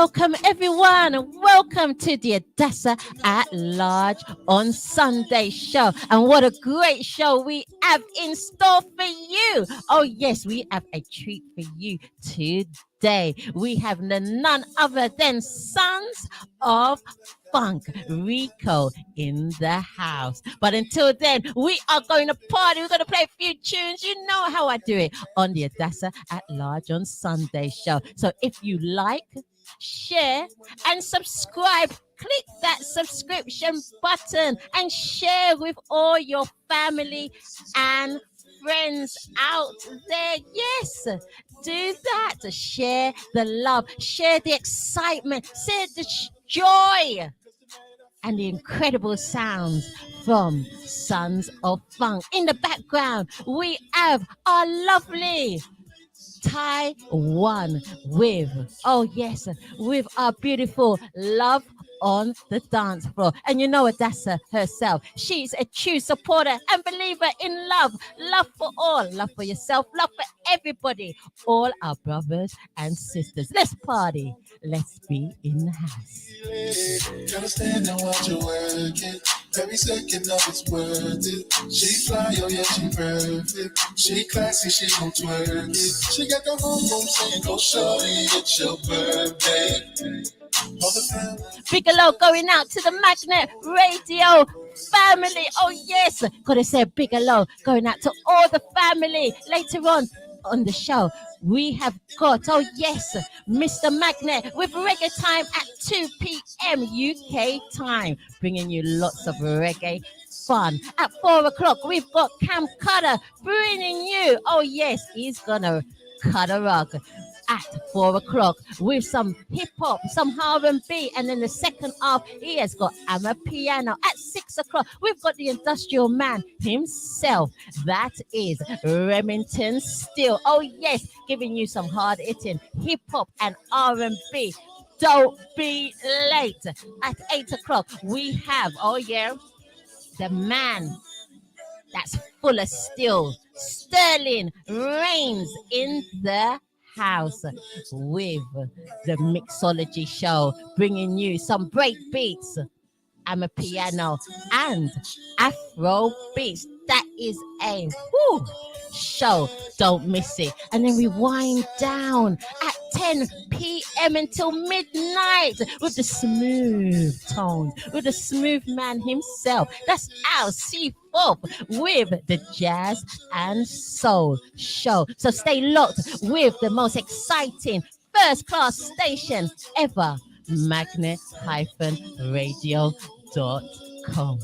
Welcome, everyone, and welcome to the Adassah at Large on Sunday show. And what a great show we have in store for you. Oh, yes, we have a treat for you today. We have none other than Sons of Funk, Rico in the house. But until then, we are going to party. We're going to play a few tunes. You know how I do it on the Adassah at Large on Sunday show. So if you like, share and subscribe. Click that subscription button and share with all your family and friends out there. Yes, do that. Share the love, share the excitement, share the joy and the incredible sounds from Sons of Funk. In the background, we have our lovely Taiwan with, oh yes, with our beautiful Love on the Dance Floor. And you know Adassah herself, she's a true supporter and believer in love. Love for all, love for yourself, love for everybody, all our brothers and sisters. Let's party, let's be in the house. Gotta stand and watch her work it. Every second of it's worth it. She fly, oh yeah, she perfect. She classy, she gon' twerk it. She got the home saying, go shorty, it's your birthday. Bigelow going out to the Magnet Radio family. Oh yes, gotta say Bigelow going out to all the family. Later on the show, we have got, oh yes, Mr. Magnet with reggae time at 2 p.m. UK time, bringing you lots of reggae fun. At 4 o'clock, we've got Cam Cutter bringing you, oh yes, he's gonna cut a rug at 4 o'clock with some hip-hop, some R&B, and then the second half he has got Amapiano. At 6 o'clock we've got the industrial man himself, that is Remington Steele. Oh yes, giving you some hard-hitting hip-hop and R&B. Don't be late. At 8 o'clock we have, oh yeah, the man that's full of steel, Sterling Reigns in the house with the Mixology show, bringing you some break beats, Amapiano and Afro beats. That is a show, don't miss it. And then we wind down at 10 p.m. until midnight with the smooth tones, with the smooth man himself. That's Al C4 with the Jazz and Soul show. So stay locked with the most exciting first class station ever, magnet-radio.com.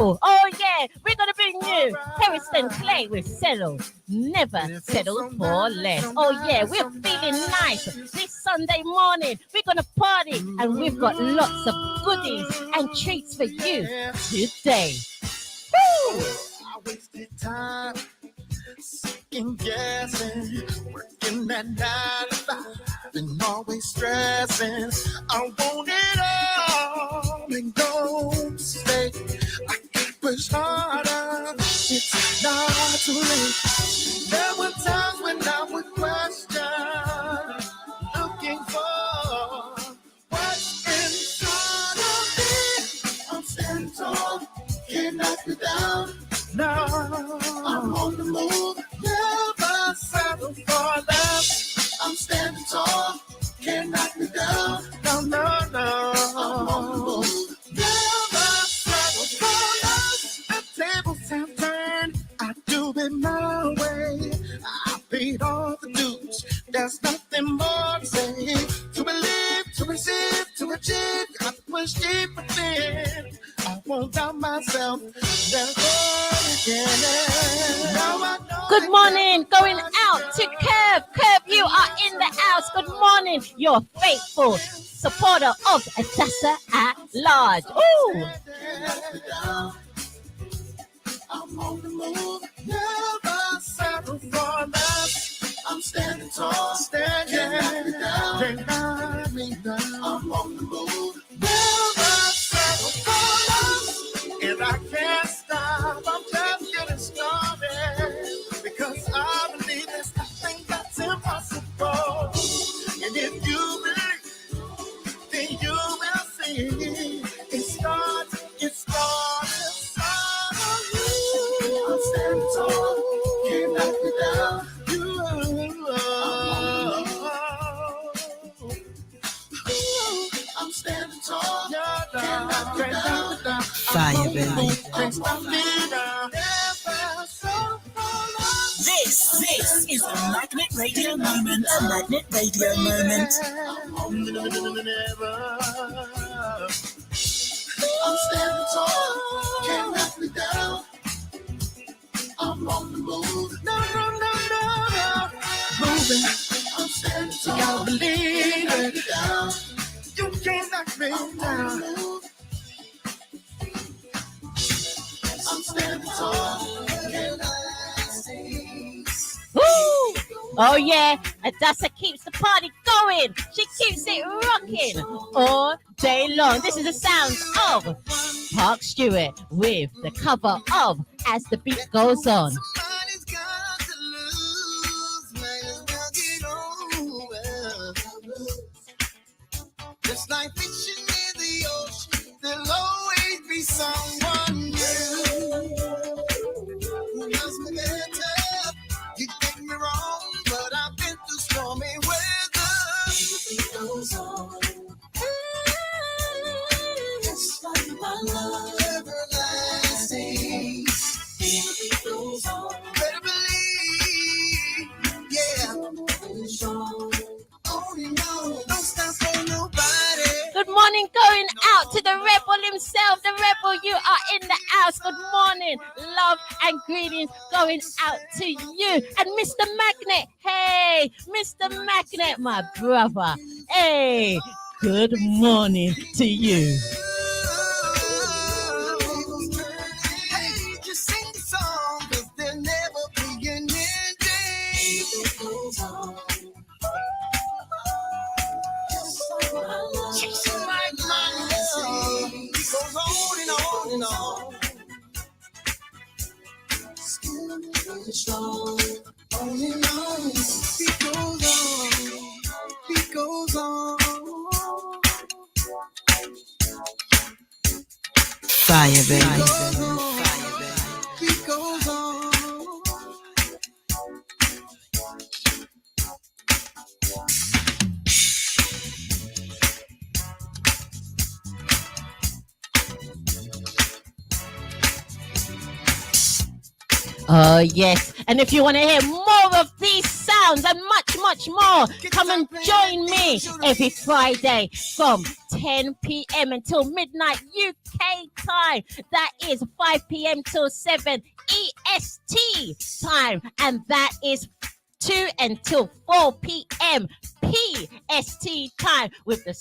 Oh yeah, we're gonna bring you Harrison Clay with Settle, Never Settle for Less. Oh yeah, we're feeling nice this Sunday morning. We're gonna party and we've got lots of goodies and treats for you today. Woo! I wasted time second guessing, working that 9 to 5 and always stressing. I want it all and don't stay. I can push harder. It's not too late. There were times when I would question, looking for what's inside of me. I'm standing tall, can't knock me down. No, I'm on the move, never settle for less. I'm standing tall, can't knock me down. No, no, no. I'm on the move, never settle for less. The tables have turned, I do it my way. I paid all the dues, there's nothing more to say. To believe, to receive, to achieve, I push deep within. I won't doubt myself. Good morning, going out to Curve. Curve, you are in the house. Good morning. morning, your faithful supporter of Adassah at Large. Ooh! I'm on the move, never settle for less. I'm standing tall, can't knock me down. I'm on the move, never settle for less. And I can't stop, I'm just getting started. Because I believe there's nothing that's impossible. And if you believe, then you will see. It starts. I'm standing tall, can't knock me down. I'm standing tall, can't knock me down. Fire, baby. This is a Magnet Radio moment. A Magnet Radio moment. I'm standing tall, can't knock me down. I'm on the move, no. Moving, I'm standing tall, you gotta believe it. Down. You can't knock me down. I'm standing tall, can't knock me. Woo! Oh yeah, Adassah keeps the party going. She keeps it rocking all day long. This is the sounds of Park Stewart with the cover of As the Beat Goes On. Somebody's got to lose, might as well get over. Just like fishing in the ocean, there'll always be someone new who knows me better. You get me wrong, but I've been through stormy weather. It goes on. Just like my love, everlasting. It goes on. Better believe, yeah. Oh, you know, don't stop for nobody. Good morning going out to the rebel himself. The rebel, you are in the house. Good morning. Love and greetings going out to you. And Mr. Magnet. Hey, Mr. Magnet, my brother. Hey, good morning to you. Hey, just sing the song, 'cause there'll never be an ending. Chasing my mind, goes on and on and on. Still really strong, on and on. Beat goes on, beat goes on. Fire, baby. Beat goes on. Oh, yes. And if you want to hear more of these sounds and much more, come and join me every Friday from 10 p.m. until midnight UK time. That is 5 p.m. till 7 EST time. And that is 2 until 4 p.m. PST time with the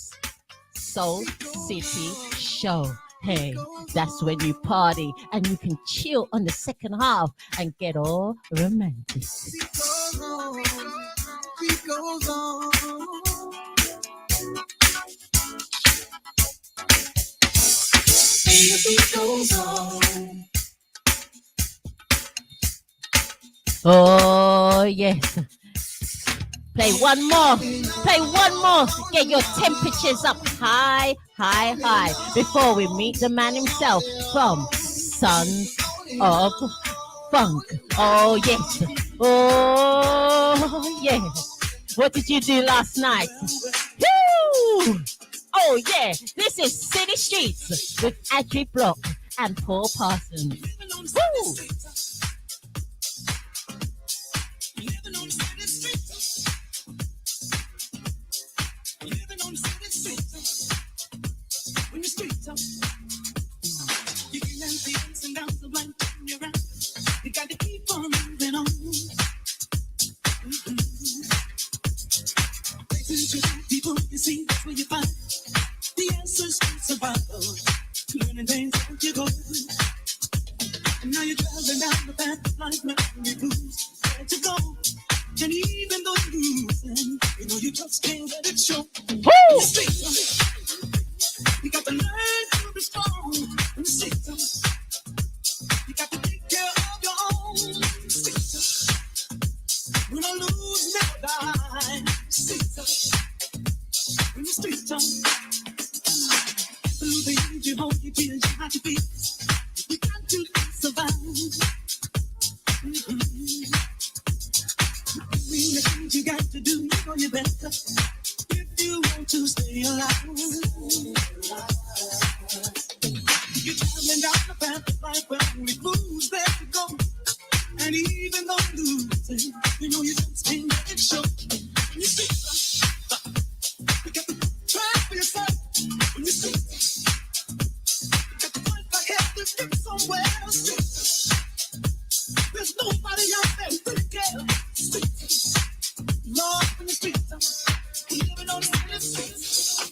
Soul City Show. Hey, that's when you party and you can chill on the second half and get all romantic. Beat goes on, beat goes on. The beat goes on. Oh, yes. Play one more. Get your temperatures up high before we meet the man himself from Sons of Funk. Oh, yes. Oh, yes. What did you do last night? Woo! Oh, yeah. This is City Streets with Adri Block and Paul Parsons. Woo! You got to keep on moving on. Places you don't people, you see, that's where you find the answers to survival. Learning things as you go. And now you're traveling down the path of life, making your moves, where to go. And even though you're losing, you know you just can't let it show. You got to learn to be strong in the system. You got to take care of your own system. When I lose, never die. System. When the streets through the years you hold your tears, you have to be. You got to survive. The things you got to do, you know you better if you want to stay alive. You're traveling down the path of life where only fools there to go. And even though losing, you know you just can't let it show. You see, you got to try for yourself. When you see, you got to fight like hell to get somewhere else. There's nobody out there who really cares. Lord, in the streets, living on the streets.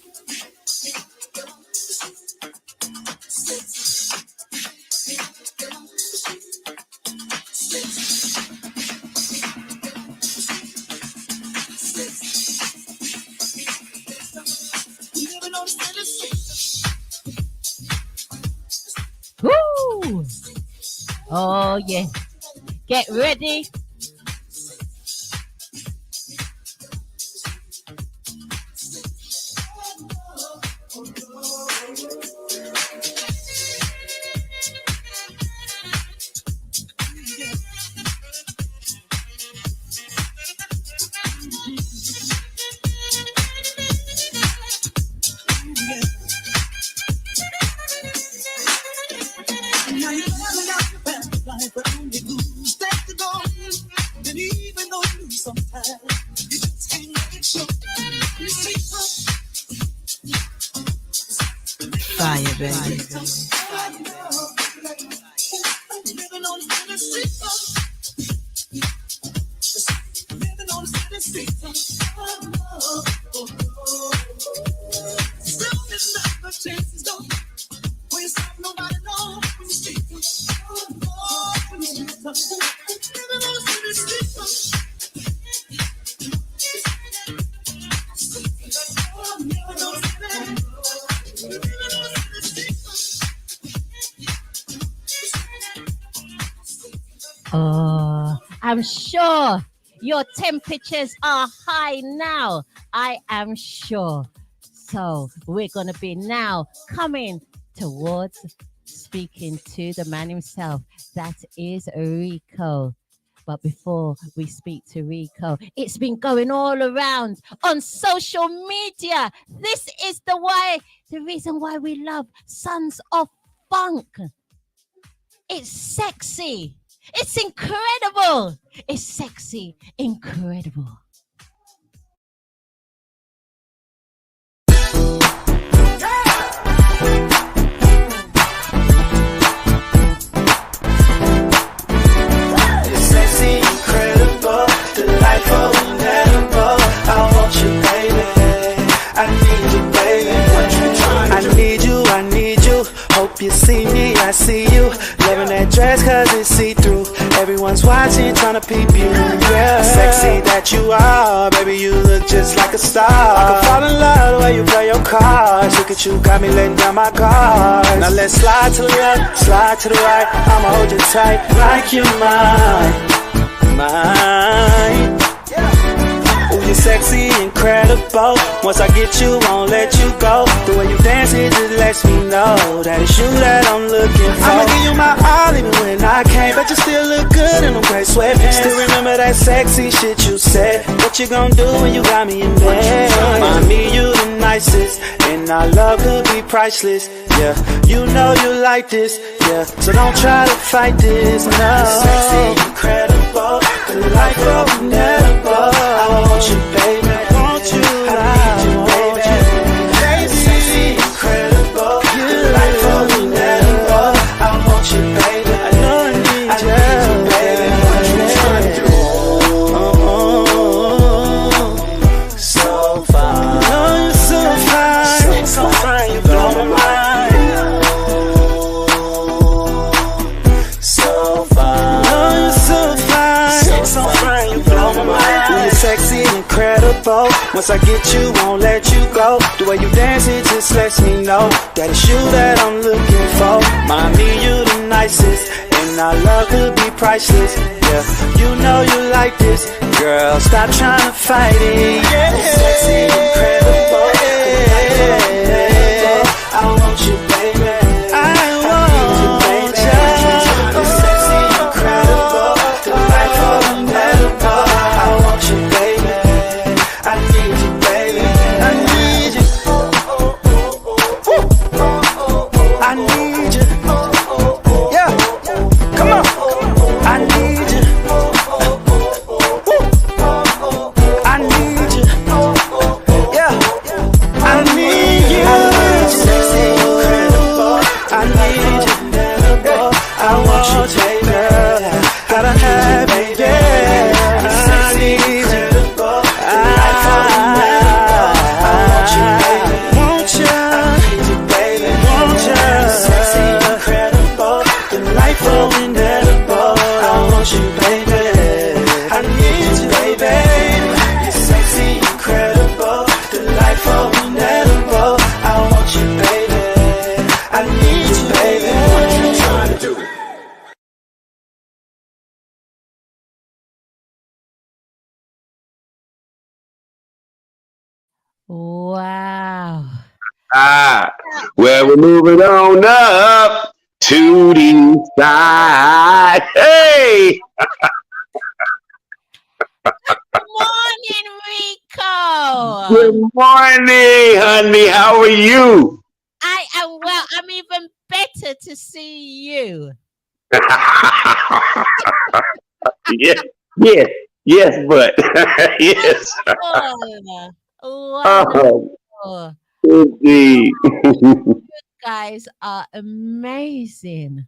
Living on the streets. Woo! Oh yeah. Get ready. Fire, baby. I'm sure your temperatures are high now. I am sure. So we're going to be now coming towards speaking to the man himself. That is Rico. But before we speak to Rico, it's been going all around on social media. This is the reason why we love Sons of Funk. It's sexy. It's incredible. It's sexy, incredible. It's sexy, incredible, delightful, inedible. I want you, baby. I need you, baby. I need you, I need you. Hope you see me, I see you. Loving that dress cause it's see-through. Everyone's watching, trying to peep you, yeah. Sexy that you are, baby, you look just like a star. I can fall in love the way you play your cards. Look at you, got me letting down my guard. Now let's slide to the left, slide to the right. I'ma hold you tight like you're mine. Ooh, you're sexy, incredible. Once I get you, won't let you go. The way you dance, it just lets me know that it's you that I'm looking for. I'ma give you my all even when I can't, but you still look good in them gray sweatpants. Still remember that sexy shit you said. What you gonna do when you got me in bed? Mommy, you the nicest, and our love could be priceless. Yeah, you know you like this. Yeah, so don't try to fight this. No, you're sexy, incredible, delightful, inedible. I want you, baby. I want you. I need you, baby. You're sexy, incredible, delightful, inedible. I want you, baby. I know I need you, baby. What you trying to do? So far. sexy and incredible. Once I get you, won't let you go. The way you dance, it just lets me know that it's you that I'm looking for. Mommy, you the nicest, and our love could be priceless. Yeah, you know you like this, girl. Stop trying to fight it. Yeah, sexy and incredible. Yeah, I want you, baby. I want you, baby. You're sexy and incredible. Delightful and medical. I want you, baby. I need you, baby. I need you. I need you. Yeah, come on. I need you. I need you. Yeah, I need you. Sexy, incredible. I need you. I want you, baby. Gotta have you, yeah. I need you. I want you, baby. Want you. I need you, baby. Want you. Sexy, incredible. Delightful and edible. I want you, baby. I need you, baby. You're sexy, incredible. Delightful and edible. I want you, baby. I need you, baby. What you trying to do? Wow. Well, we're moving on up to the side. Hey, Morning, Rico. good morning, honey. How are you? I am well. I'm even better to see you. yes, yes, yes, but yes. Wonderful. Oh, indeed. You guys are amazing.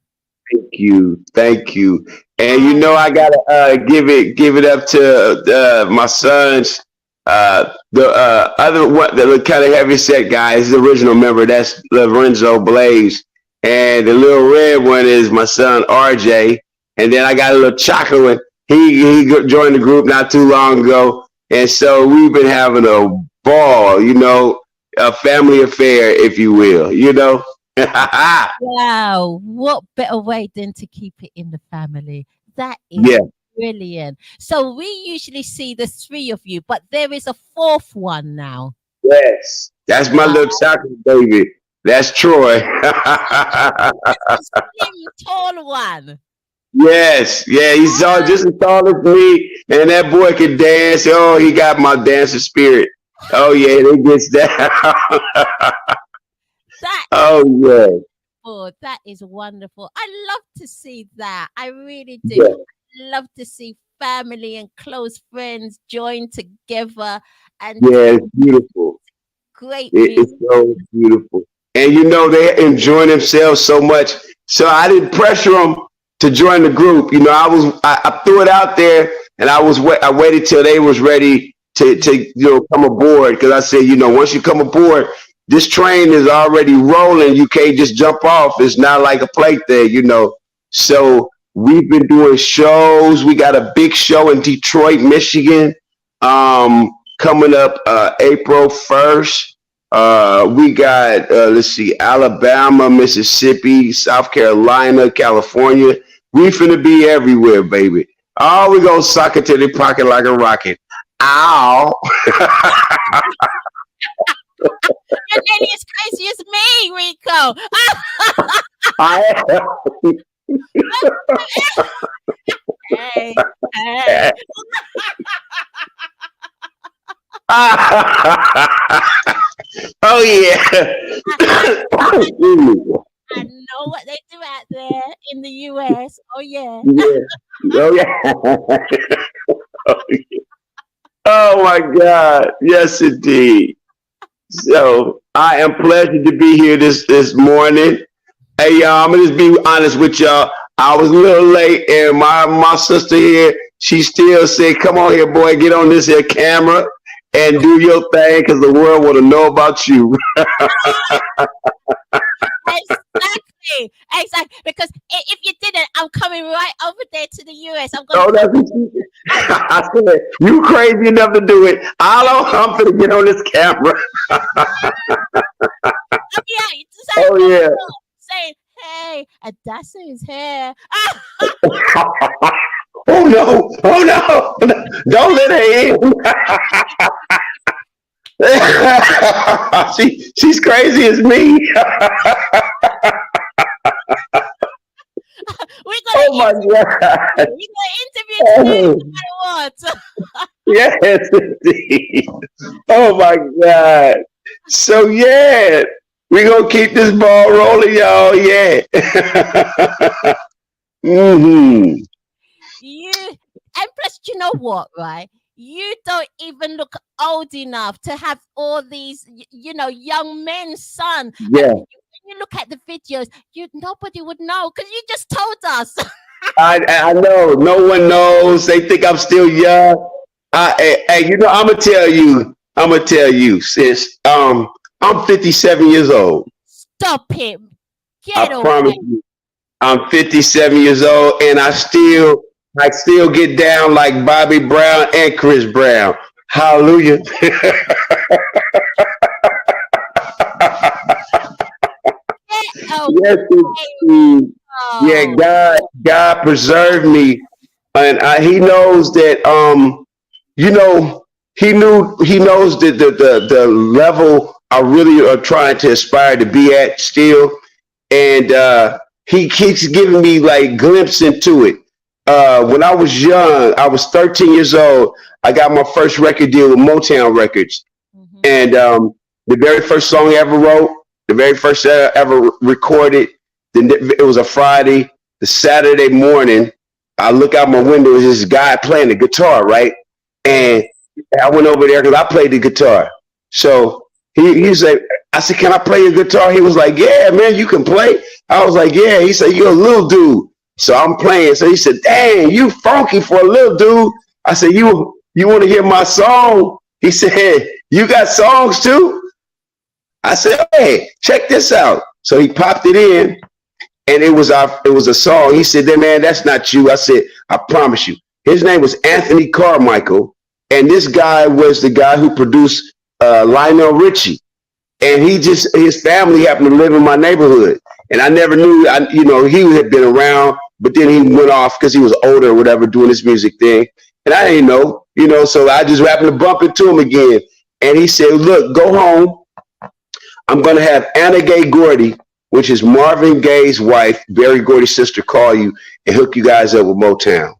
Thank you. And you know, I gotta give it up to my sons. The other one, the kind of heavy set guy is the original member. That's Lorenzo Blaze, and the little red one is my son RJ. And then I got a little chocolate one. He joined the group not too long ago, and so we've been having a ball. You know, a family affair, if you will. You know. Wow, what better way than to keep it in the family? That is Yeah. brilliant. So we usually see the three of you, but there is a fourth one now. Yes, that's my little chocolate baby. That's Troy. A slim, tall one. Yes, yeah, he's all just as tall as me, and that boy can dance. Oh, he got my dancing spirit. Oh yeah, he gets that. That Oh yeah, that is wonderful. I love to see that. I really do. yeah, I love to see family and close friends join together and yeah. It's beautiful. great It's music. so beautiful, and you know they enjoying themselves so much. So I didn't pressure them to join the group. You know, I threw it out there, and I waited till they was ready to come aboard, because I said, you know, once you come aboard, this train is already rolling. You can't just jump off. It's not like a plate there, you know. So we've been doing shows. We got a big show in Detroit, Michigan, coming up April 1st. We got, let's see, Alabama, Mississippi, South Carolina, California. We finna be everywhere, baby. Oh, we gonna sock it till they pocket like a rocket. Ow. You're nearly as crazy as me, Rico. I Hey, hey. Oh yeah. I know what they do out there in the US. Oh yeah. Yeah. Oh yeah. Oh my God. Yes indeed. So I am pleased to be here this morning. Hey y'all, I'm gonna just be honest with y'all. I was a little late, and my sister here, she still said, "Come on here, boy, get on this here camera and do your thing, because the world want to know about you." Exactly. Exactly. Because if you didn't, I'm coming right over there to the US. I'm gonna Oh, come. that's I said, you crazy enough to do it. I'm gonna get on this camera. I'll be out saying, Oh oh my yeah. God, saying, hey, Adassah is here. Oh no. Oh no. Don't let her in. She's crazy as me. We're gonna Oh my God. interview. We're gonna interview today, Oh, no matter what. yes, indeed. Oh my God. So yeah, we gonna keep this ball rolling, y'all. Yeah. hmm You and plus, you know what, right? You don't even look old enough to have all these, young men's son. And Yeah. when you look at the videos, nobody would know because you just told us. I know. No one knows. They think I'm still young. Hey, I'm gonna tell you. I'm gonna tell you, sis. I'm 57 years old. Stop it. I Get promise away. you. I'm 57 years old, and I still get down like Bobby Brown and Chris Brown. Hallelujah. Get Yes, away. indeed. Yeah, Oh, God preserved me, and He knows that. He knows that the level I really are trying to aspire to be at still, and He keeps giving me like glimpse into it. When I was young, I was 13 years old. I got my first record deal with Motown Records, mhm. and the very first song I ever wrote, the very first ever recorded, it was a Friday. The Saturday morning, I look out my window, there's this guy playing the guitar, right? And Yes. I went over there because I played the guitar. So he said, I said, can I play your guitar? He was like, yeah, man, you can play. I was like, yeah. He said, you're a little dude. So I'm playing. So he said, dang, you funky for a little dude. I said, you want to hear my song? He said, you got songs too? I said, hey, check this out. So he popped it in, and it was a song. He said, man, that's not you. I said, I promise you. His name was Anthony Carmichael, and this guy was the guy who produced Lionel Richie, and his family happened to live in my neighborhood, and I never knew. He had been around, but then he went off because he was older or whatever, doing his music thing, and I didn't know. So I just happened to bump into him again, and he said, look, go home. I'm going to have Anna Gay Gordy, which is Marvin Gaye's wife, Barry Gordy's sister, call you and hook you guys up with Motown.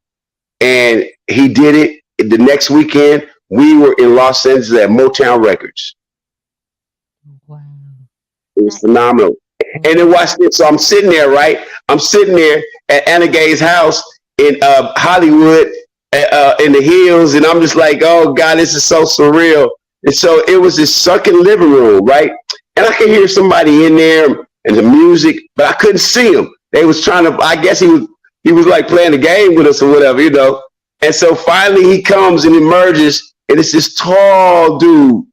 And he did it. The next weekend, we were in Los Angeles at Motown Records. Wow. It was That is phenomenal. And then watch this. So I'm sitting there, right? I'm sitting there at Anna Gay's house in Hollywood, in the hills, and I'm just like, oh God, this is so surreal. And so it was this sunken living room, right? And I could hear somebody in there and the music, but I couldn't see him. They was trying to. I guess he was like playing a game with us or whatever. And so finally he comes and emerges, and it's this tall dude.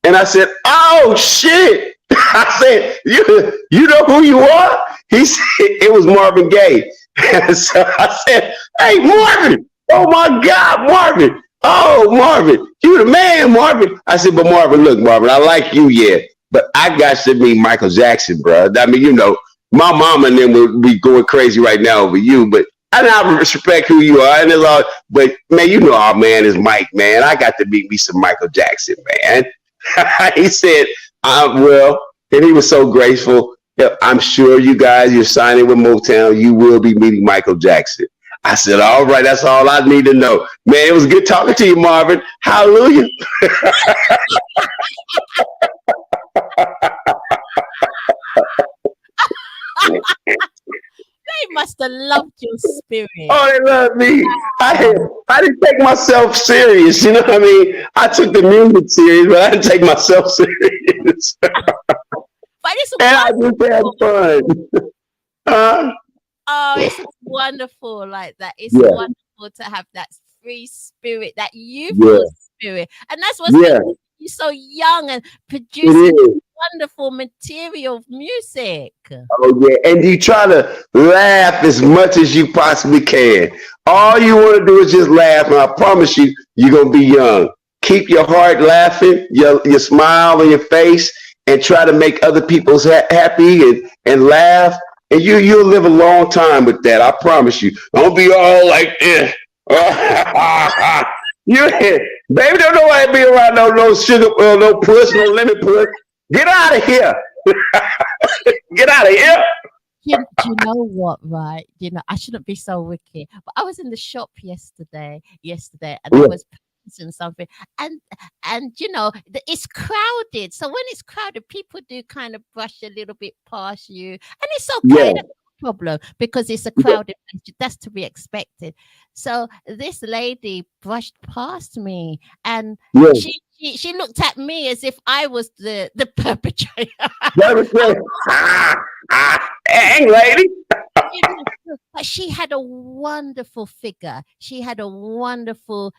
And I said, oh shit. I said, you know who you are? He said, it was Marvin Gaye. And so I said, hey, Marvin. Oh my God, Marvin. Oh, Marvin, you the man, Marvin. I said, but Marvin, look, Marvin, I like you, yeah. But I got to meet Michael Jackson, bro. I mean, my mama and them would be going crazy right now over you, but I respect who you are. And it's all, but man, our man is Mike, man. I got to meet me some Michael Jackson, man. He said, well, and he was so grateful. Yeah, I'm sure you guys, you're signing with Motown. You will be meeting Michael Jackson. I said, all right, that's all I need to know. Man, it was good talking to you, Marvin. Hallelujah. they must have loved your spirit. Oh, they love me. I didn't take myself serious. You know what I mean? I took the music serious, but I didn't take myself serious. But it's And I just had wonderful. fun. Huh? Oh, it's wonderful like that. It's Yeah, wonderful to have that free spirit, that yeah, youthful spirit. And that's what's yeah. making you so young and It producing is. wonderful material of music. Oh yeah, and you try to laugh as much as you possibly can. All you want to do is just laugh, and I promise you, you're gonna be young. Keep your heart laughing, your smile on your face, and try to make other people happy and laugh. And you'll live a long time with that. I promise you. Don't be all like this. You baby don't know why to be around no sugar, no puss, no lemon puss. Get out of here. Get out of here. Do you know what, right? You know, I shouldn't be so wicked, but I was in the shop yesterday, and I Yeah. was purchasing something, and you know, it's crowded. So when it's crowded, people do kind of brush a little bit past you, and it's okay. Yeah. That's no problem because it's a crowded place. That's to be expected. So this lady brushed past me, and Yeah. she looked at me as if I was the perpetrator. That was good. Hang, lady. You know, but she had a wonderful figure. She had a wonderful,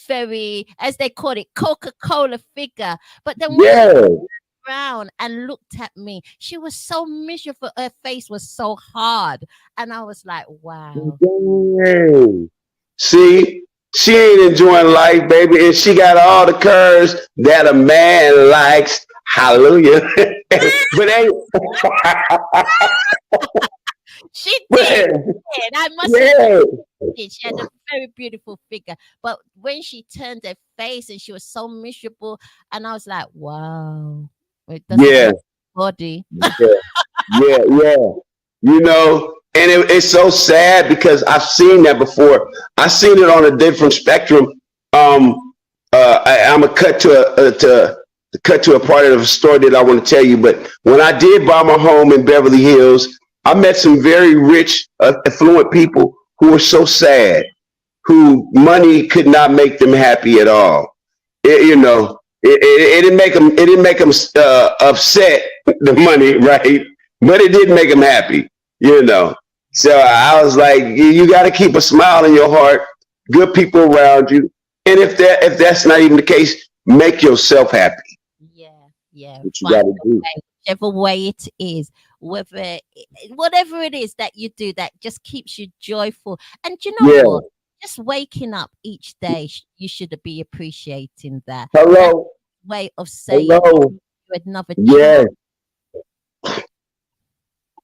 very, as they call it, Coca-Cola figure. But then when she Yeah. turned around and looked at me, she was so miserable. Her face was so hard. And I was like, wow. Dang. See, she ain't enjoying life, baby, and she got all the curves that a man likes. Hallelujah. But ain't. She did. I must admit, Yeah. she had a very beautiful figure. But when she turned her face and she was so miserable, and I was like, wow, it doesn't Yeah. like body. Yeah. Yeah. Yeah. You know, and it's so sad because I've seen that before. I've seen it on a different spectrum. I'm a cut to a part of the story that I want to tell you. But when I did buy my home in Beverly Hills, I met some very rich, affluent people who were so sad, who money could not make them happy at all. It didn't make them. It didn't make them upset. The money, right? But it did make them happy. You know. So I was like, you got to keep a smile in your heart. Good people around you, and if that's not even the case, make yourself happy. Yeah. What you got Find to a do. way, whichever way it is, whatever it is that you do that just keeps you joyful. And you know Yeah. what? Just waking up each day, you should be appreciating that. That Hello. way of saying Hello. you another Yeah. chance.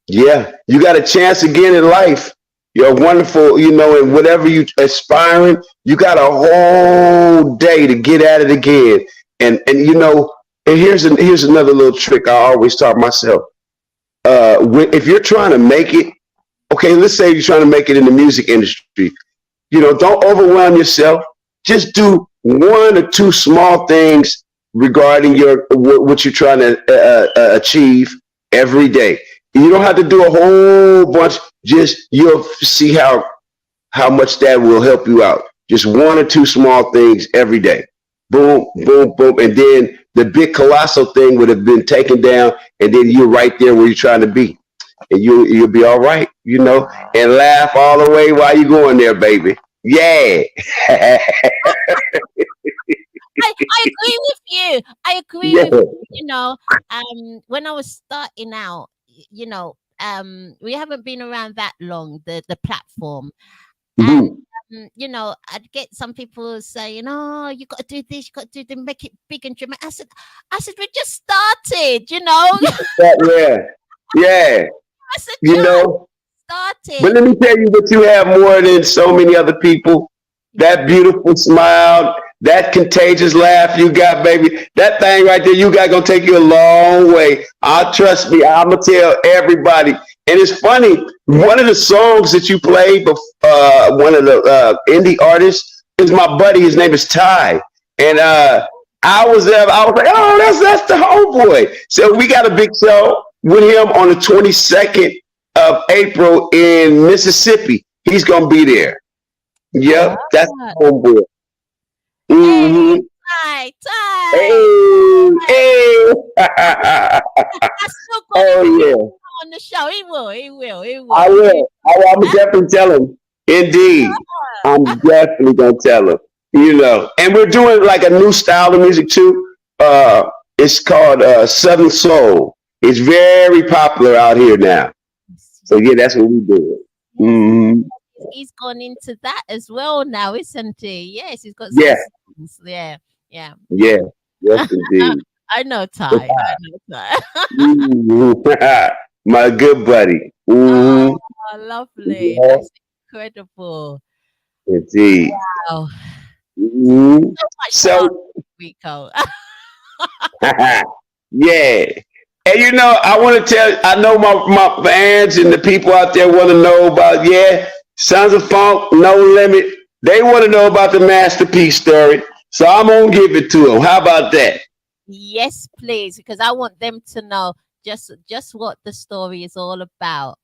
Yeah, you got a chance again in life. You're wonderful, and whatever you aspiring, you got a whole day to get at it again. And here's another little trick I always taught myself. If you're trying to make it, okay, let's say you're trying to make it in the music industry. Don't overwhelm yourself. Just do one or two small things regarding what you're trying to achieve every day. You don't have to do a whole bunch. Just you'll see how much that will help you out. Just one or two small things every day. Boom, boom, boom, and then the big colossal thing would have been taken down, and then you're right there where you're trying to be, and you'll be all right, and laugh all the way while you're going there, baby. Yeah. I agree with you. I agree Yeah. with when I was starting out, we haven't been around that long, the platform. And Mhm. I'd get some people saying, "Oh, you got to do this, you got to do make it big and dramatic." I said, we just started, Yeah. Yeah. I said, You just know, but started. let me tell you what you have more than so many other people. That beautiful smile, that contagious laugh you got, baby. That thing right there, you got gonna take you a long way. Trust me, I'ma tell everybody. And it's funny, one of the songs that you played, one of the indie artists is my buddy. His name is Ty, and I was there. I was like, oh, that's the homeboy. So we got a big show with him on the 22nd of April in Mississippi. He's gonna be there. Yep, that's Ah, homeboy. hey, Mm-hmm. Ty. Hey, hey. I still got him Oh yeah, on the show. He will. I will. I'm definitely tell him. Indeed, I'm definitely gonna tell him. And we're doing like a new style of music too. It's called Southern Soul. It's very popular out here now. So yeah, that's what we do. Yes, Hmm. he's gone into that as well now, isn't he? Yes, he's got some Yeah, songs. Yeah, yeah. yeah, yes indeed. I know Ty. I know Ty. Mhm. My good buddy. Hmm. Oh, lovely. Yeah, That's incredible. indeed. Wow. Mhm. So much to ask, So Rico. yeah. And I want to tell, I know my fans and the people out there want to know about, Sons of Funk, No Limit. They want to know about the Masterpiece story. So I'm going to give it to them. How about that? Yes, please, because I want them to know just what the story is all about.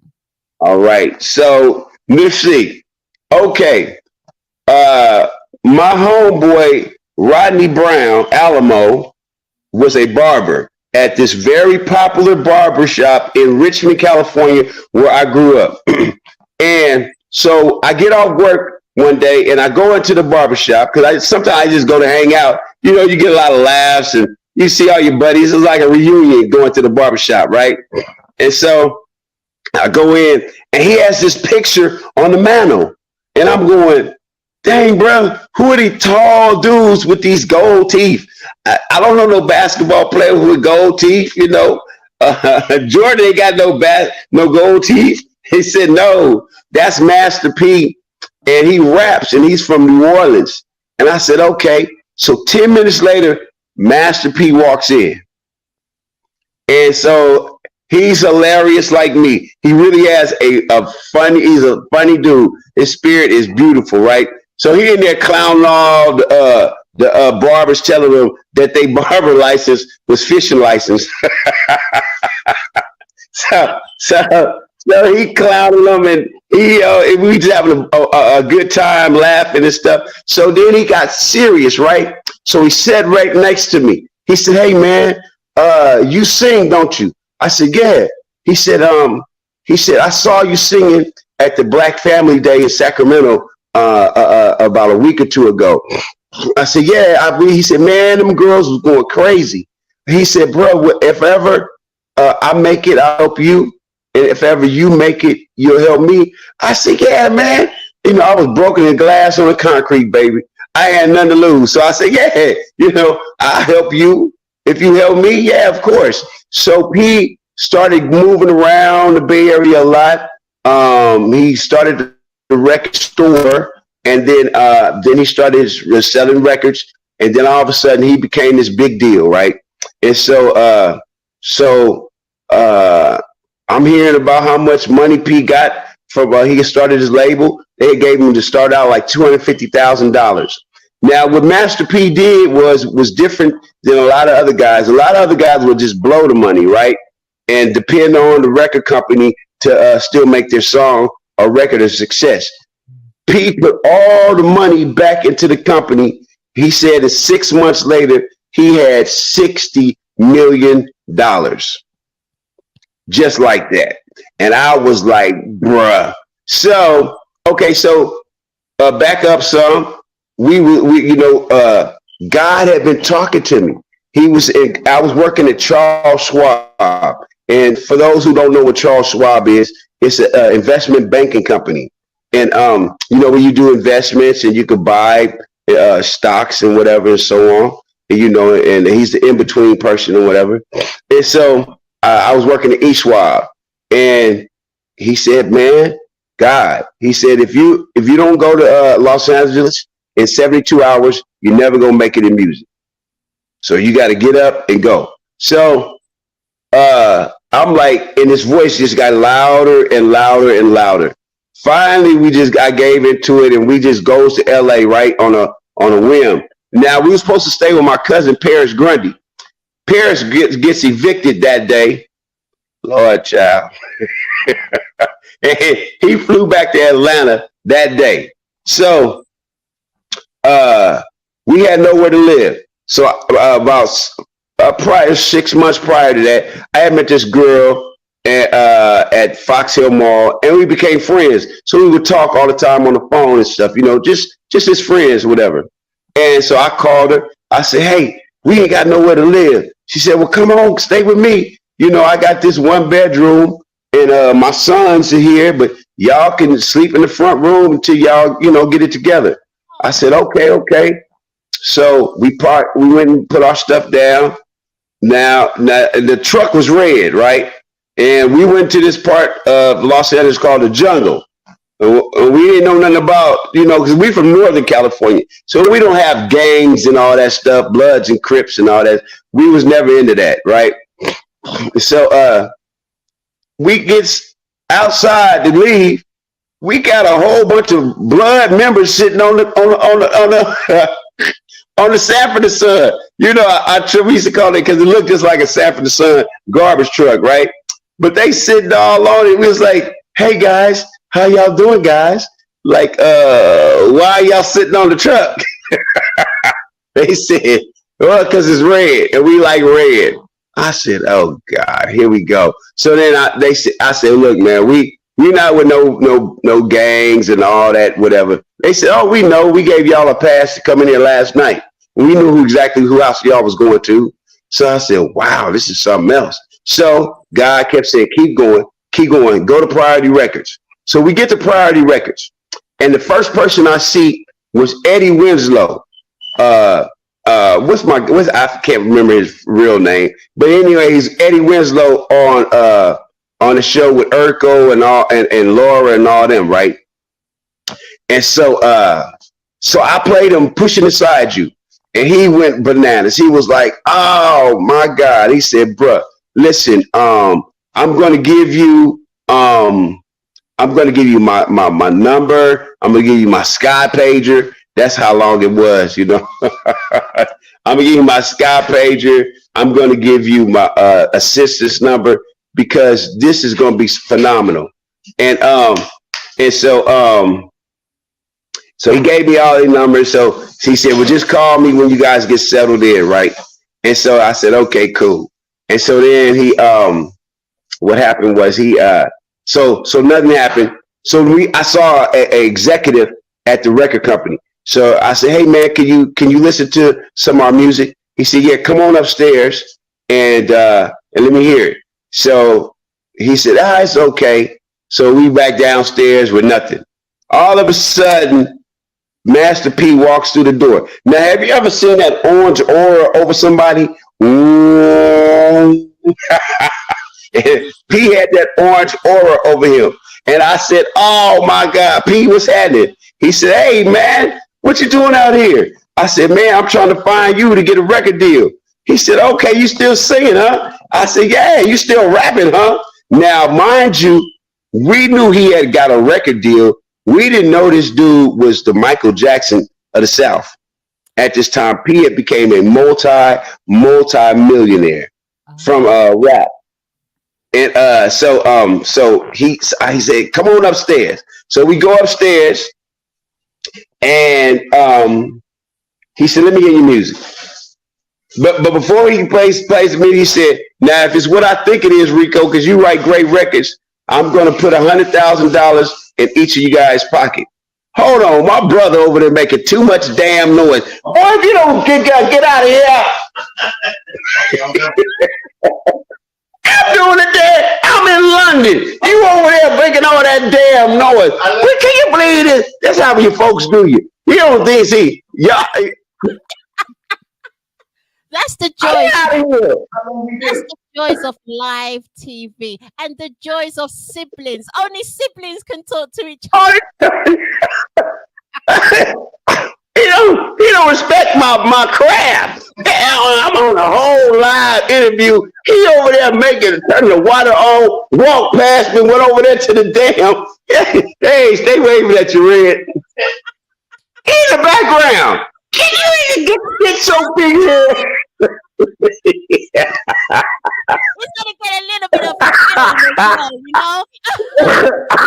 All right. So let's see. Okay. Uh, my homeboy, Rodney Brown, Alamo, was a barber at this very popular barber shop in Richmond, California, where I grew up. And so I get off work one day and I go into the barber shop because sometimes I just go to hang out. You get a lot of laughs and you see all your buddies. It's like a reunion going to the barber shop, right? And so I go in and he has this picture on the mantle. And I'm going, dang, bro, who are these tall dudes with these gold teeth? I don't know no basketball player with gold teeth, Jordan ain't got no gold teeth. He said, no, that's Master P. And he raps and he's from New Orleans. And I said, okay. So 10 minutes later, Master P walks in. And so he's hilarious like me. He really has he's a funny dude. His spirit is beautiful, right? So he in there clowning all the barbers, telling them that they barber license was fishing license. so he clowning them and we just having a good time laughing and stuff. So then he got serious, right? So he said right next to me, he said, hey man, you sing, don't you? I said, yeah. He said, I saw you singing at the Black Family Day in Sacramento about a week or two ago. I said, yeah. He said, man, them girls was going crazy. He said, bro, if ever I make it, I'll help you. And if ever you make it, you'll help me. I said, yeah, man. I was broken in glass on the concrete, baby. I had nothing to lose. So I said, yeah, I'll help you. If you help me, yeah, of course. So he started moving around the Bay Area a lot. He started the record store, and then he started selling records, and then all of a sudden he became this big deal, right? And so I'm hearing about how much money P got from he started his label. They gave him to start out like $250,000. Now, what Master P did was different than a lot of other guys. A lot of other guys would just blow the money, right? And depend on the record company to still make their song or record a success. P put all the money back into the company. He said that 6 months later, he had $60 million. Just like that. And I was like, bruh. So, okay, so back up some. God had been talking to me. I was working at Charles Schwab. And for those who don't know what Charles Schwab is, it's an investment banking company. And, when you do investments and you could buy stocks and whatever and so on, and he's the in-between person and whatever. And so I was working at Schwab, and he said, man, God, he said, if you don't go to Los Angeles in 72 hours, you're never going to make it in music. So you got to get up and go. So I'm like, and his voice just got louder and louder and louder. Finally, I gave into it, and we just goes to LA right on a whim. Now, we were supposed to stay with my cousin, Paris Grundy. Paris gets evicted that day. Lord child. And he flew back to Atlanta that day. So we had nowhere to live. So about prior 6 months prior to that, I had met this girl at Fox Hill Mall, and we became friends. So we would talk all the time on the phone and stuff, just as friends, whatever. And so I called her. I said, hey, we ain't got nowhere to live. She said, well, come on, stay with me. I got this 1 bedroom and my sons are here, but y'all can sleep in the front room until y'all, get it together. I said, okay, okay. So we went and put our stuff down. Now the truck was red, right? And we went to this part of Los Angeles called the Jungle. And we didn't know nothing about, because we from Northern California. So we don't have gangs and all that stuff, Bloods and Crips and all that. We was never into that, right? So we get outside to leave. We got a whole bunch of Blood members sitting on the on the Sanford and Son. We used to call it because it looked just like a Sanford and Son garbage truck, right? But they sitting all on it. We was like, hey guys, how y'all doing, guys? Like, why are y'all sitting on the truck? They said, well, because it's red and we like red. I said, oh God, here we go. So then I said, look, man, we not with no gangs and all that, whatever. They said, oh, we know. We gave y'all a pass to come in here last night. We knew exactly who else y'all was going to. So I said, wow, this is something else. So God kept saying, keep going, go to Priority Records. So we get to Priority Records. And the first person I see was Eddie Winslow. I can't remember his real name. But anyway, he's Eddie Winslow on the show with Urkel and Laura and all them, right? And so I played him Pushing Aside You. And he went bananas. He was like, oh my God. He said, bruh, listen, I'm gonna give you my number. I'm gonna give you my Sky pager. That's how long it was, I'm gonna give you my Sky pager. I'm gonna give you my assistant's number because this is gonna be phenomenal. And so he gave me all the numbers. So he said, well, just call me when you guys get settled in, right? And so I said, okay, cool. And so then what happened was so nothing happened. So I saw an executive at the record company. So I said, hey man, can you listen to some of our music? He said, yeah, come on upstairs and let me hear it. So he said, it's okay. So we back downstairs with nothing. All of a sudden, Master P walks through the door. Now, have you ever seen that orange aura over somebody? P had that orange aura over him. And I said, oh my God, P, what's happening? He said, hey man, what you doing out here? I said, man, I'm trying to find you to get a record deal. He said, okay, you still singing, huh? I said, yeah, you still rapping, huh? Now, mind you, we knew he had got a record deal. We didn't know this dude was the Michael Jackson of the South. At this time, P had became a multi-millionaire from rap. And so he said, come on upstairs. So we go upstairs and he said, let me hear your music. But before he plays me, he said, now if it's what I think it is, Rico, because you write great records, I'm going to put $100,000 in each of you guys' pocket. Hold on, my brother over there making too much damn noise. Boy, if you don't get out of here. I'm doing it there. I'm in London. You over there making all that damn noise. Can you believe this? That's how you folks do you. You don't think, see, y'all. That's the joy. That's the joys of live TV and the joys of siblings. Only siblings can talk to each other. He don't respect my craft. I'm on a whole live interview. He over there turn the water on, walk past me, went over there to the dam. Hey, stay waving at you, Red. In the background. Can you even get so big here? He's gonna get a little bit of a as well, you know?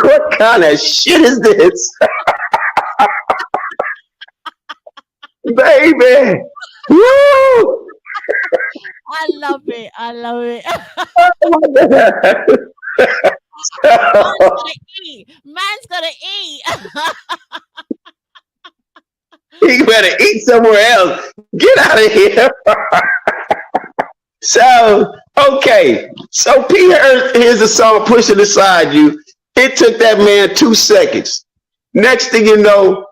What kind of shit is this? Baby. Woo! I love it. Man's gonna eat. He better eat somewhere else. Get out of here. So, okay. So P here's a song pushing aside you. It took that man 2 seconds. Next thing you know,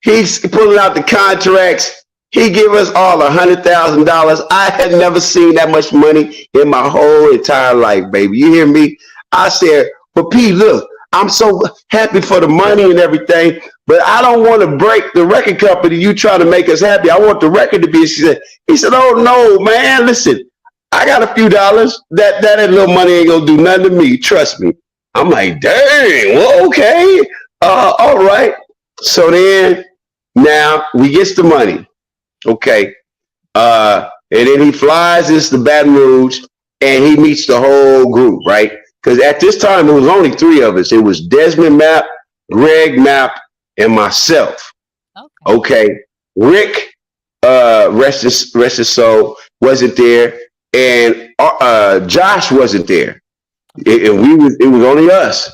he's pulling out the contracts. He give us all $100,000. I had never seen that much money in my whole entire life, baby. You hear me? I said, but P, look, I'm so happy for the money and everything, but I don't want to break the record company. You trying to make us happy. I want the record to be. He said, oh no, man, listen, I got a few dollars. That little money ain't gonna do nothing to me. Trust me. I'm like, dang, well, okay. All right. So then now we gets the money. Okay. And then he flies us to Baton Rouge and he meets the whole group, right? Because at this time, it was only three of us. It was Desmond Mapp, Greg Mapp, and myself. Okay. Rick, rest his soul, wasn't there. And Josh wasn't there. It was only us.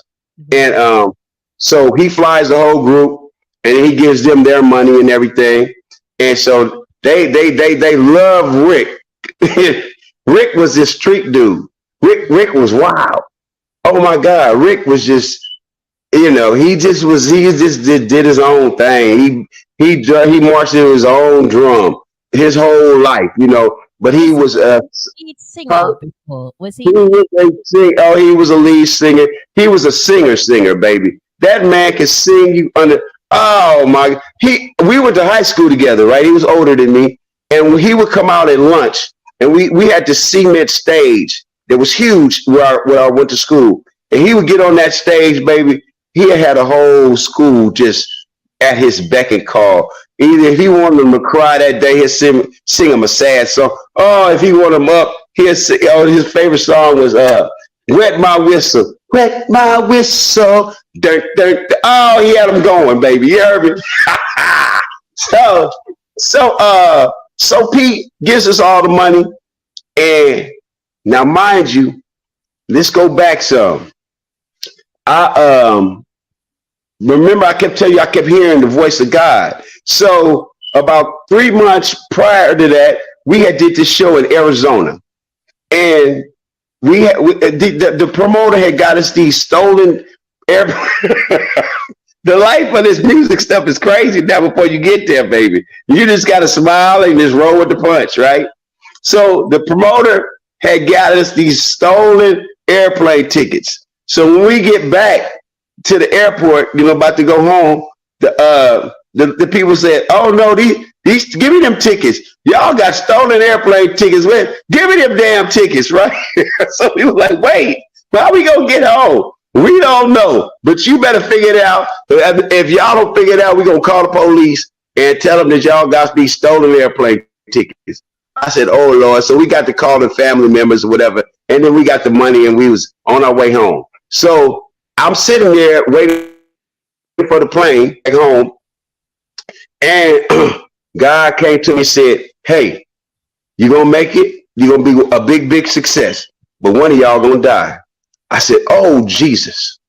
And so he flies the whole group and he gives them their money and everything. And so they love Rick. Rick was this street dude. Rick was wild. Oh my God, Rick was just, he just did his own thing. He marched to his own drum his whole life, But he was a lead singer before. Was he? He was a lead singer. He was a singer, baby. That man could sing you under. Oh my! We went to high school together, right? He was older than me, and he would come out at lunch, and we had this cement stage that was huge where I went to school, and he would get on that stage, baby. He had a whole school just at his beck and call. Either if he wanted them to cry that day, he'd sing him a sad song. Oh, if he wanted them up, he'd sing. Oh, his favorite song was "Wet My Whistle." Wet my whistle. Dirt, dirt. Oh, he had them going, baby. You heard me? So Pete gives us all the money, and now, mind you, let's go back some. Remember, I kept telling you, I kept hearing the voice of God. So about 3 months prior to that, we had did this show in Arizona, and the promoter had got us these stolen airplanes. The life of this music stuff is crazy now before you get there, baby. You just got to smile and just roll with the punch, right? So the promoter had got us these stolen airplane tickets. So when we get back to the airport, about to go home, the people said, "Oh no, these give me them tickets. Y'all got stolen airplane tickets. Give me them damn tickets, right?" So we was like, "Wait, how we gonna get home? We don't know, but you better figure it out. If y'all don't figure it out, we gonna call the police and tell them that y'all got these stolen airplane tickets." I said, "Oh Lord!" So we got to call the family members or whatever, and then we got the money and we was on our way home. So I'm sitting there waiting for the plane back home, and God came to me and said, "Hey, you gonna make it. You're gonna be a big, big success, but one of y'all gonna die." I said, "Oh Jesus!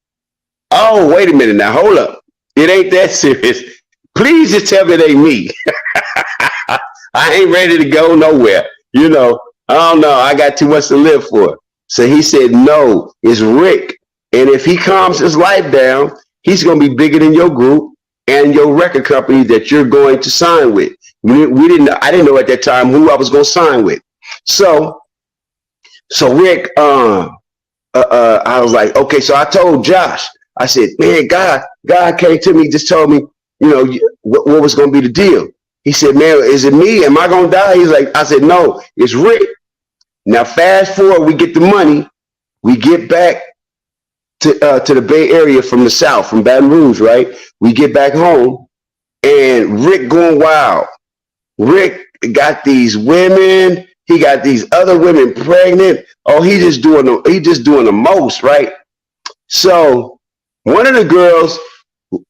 Oh, wait a minute now. Hold up. It ain't that serious. Please just tell me it ain't me. I ain't ready to go nowhere. I don't know. I got too much to live for." So he said, "No, it's Rick. And if he calms his life down, he's going to be bigger than your group and your record company that you're going to sign with." I didn't know at that time who I was going to sign with. So Rick, I was like, okay. So I told Josh, I said, "Man, God came to me, just told me, what was going to be the deal." He said, "Man, is it me? Am I going to die?" He's like, I said, "No, it's Rick." Now, fast forward, we get the money. We get back to the Bay Area from the South, from Baton Rouge, right? We get back home, and Rick going wild. Rick got these women. He got these other women pregnant. Oh, he just doing the most, right? So one of the girls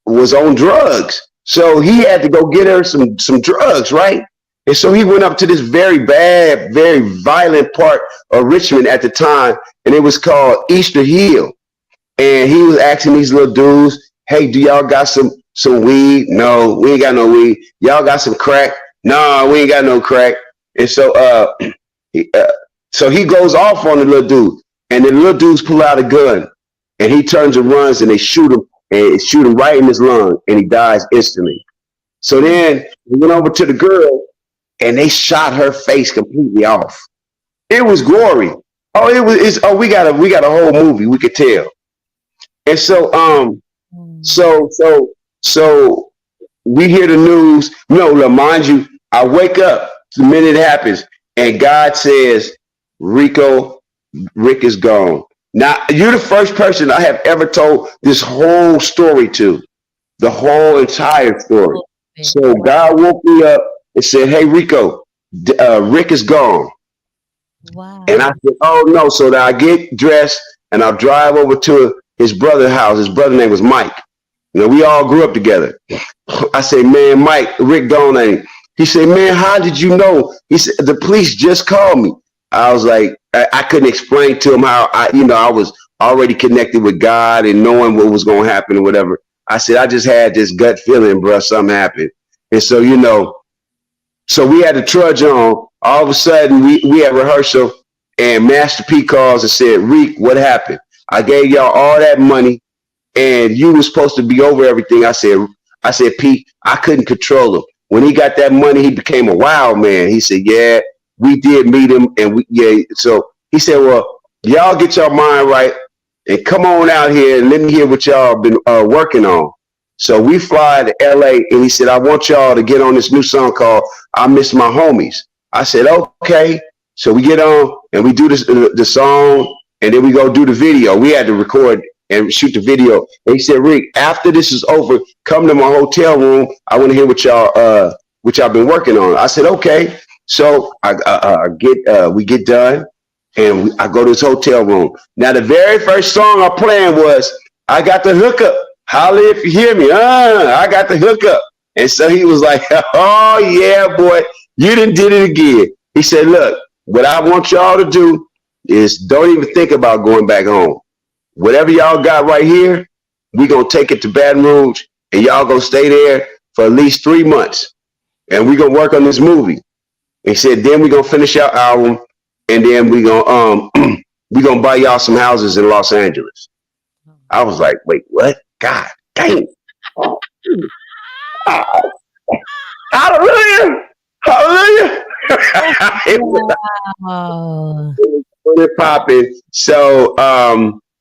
was on drugs. So he had to go get her some drugs, right? And so he went up to this very bad, very violent part of Richmond at the time, and it was called Easter Hill. And he was asking these little dudes, "Hey, do y'all got some weed?" "No, we ain't got no weed." "Y'all got some crack?" "No, we ain't got no crack." And so So he goes off on the little dude, and the little dudes pull out a gun, and he turns and runs, and they shoot him right in his lung, and he dies instantly. So then we went over to the girl, and they shot her face completely off. It was gory. Oh, we got a whole movie we could tell. And so we hear the news. No, look, mind you, I wake up the minute it happens, and God says, Rick is gone. Now, you're the first person I have ever told this whole story to, the whole entire story. So God woke me up and said, hey, Rico, Rick is gone. Wow. And I said, oh, no. So that I get dressed, and I'll drive over to his brother's house. His brother's name was Mike. You know, we all grew up together. I say, man, Mike, Rick gone, ain't he? He said, man, how did you know? He said, the police just called me. I was like, I couldn't explain to him how I was already connected with God and knowing what was going to happen or whatever. I said, I just had this gut feeling, bro, something happened. And so, so we had to trudge on. All of a sudden, we had rehearsal, and Master P calls and said, Reek, what happened? I gave y'all all that money, and you were supposed to be over everything. I said, P, I couldn't control him. When he got that money, he became a wild man. He said, yeah, we did meet him, and so he said, well, y'all get your mind right and come on out here and let me hear what y'all been working on. So we fly to LA, and he said, I want y'all to get on this new song called I Miss My Homies. I said, okay. So we get on and we do this, the song, and then we go do the video. We had to record and shoot the video. And he said, Rick, after this is over, come to my hotel room. I want to hear what y'all been working on. I said, okay. So we get done, and I go to his hotel room. Now, the very first song I playing was I Got the Hookup. Holla if you hear me. I got the hookup. And so he was like, oh, yeah, boy, you done did it again. He said, look, what I want y'all to do is don't even think about going back home. Whatever y'all got right here, we going to take it to Baton Rouge, and y'all going to stay there for at least 3 months. And we going to work on this movie. And he said, then we going to finish our album, and then we going to buy y'all some houses in Los Angeles. I was like, wait, what? God dang. Oh. Hallelujah. Hallelujah. Wow. It popping. So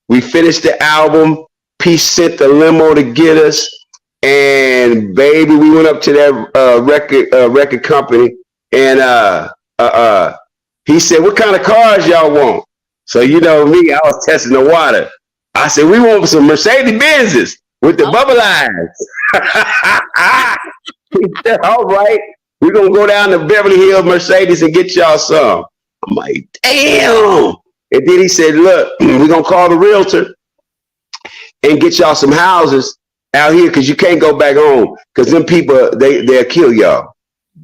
we finished the album. P sent the limo to get us, and baby, we went up to that record company, and he said, what kind of cars y'all want? So you know me, I was testing the water. I said, we want some Mercedes Benzes with the bubble eyes. He said, all right, we're going to go down to Beverly Hills Mercedes and get y'all some. I'm like, damn. And then he said, look, we're going to call the realtor and get y'all some houses out here, because you can't go back home, because them people, they'll kill y'all.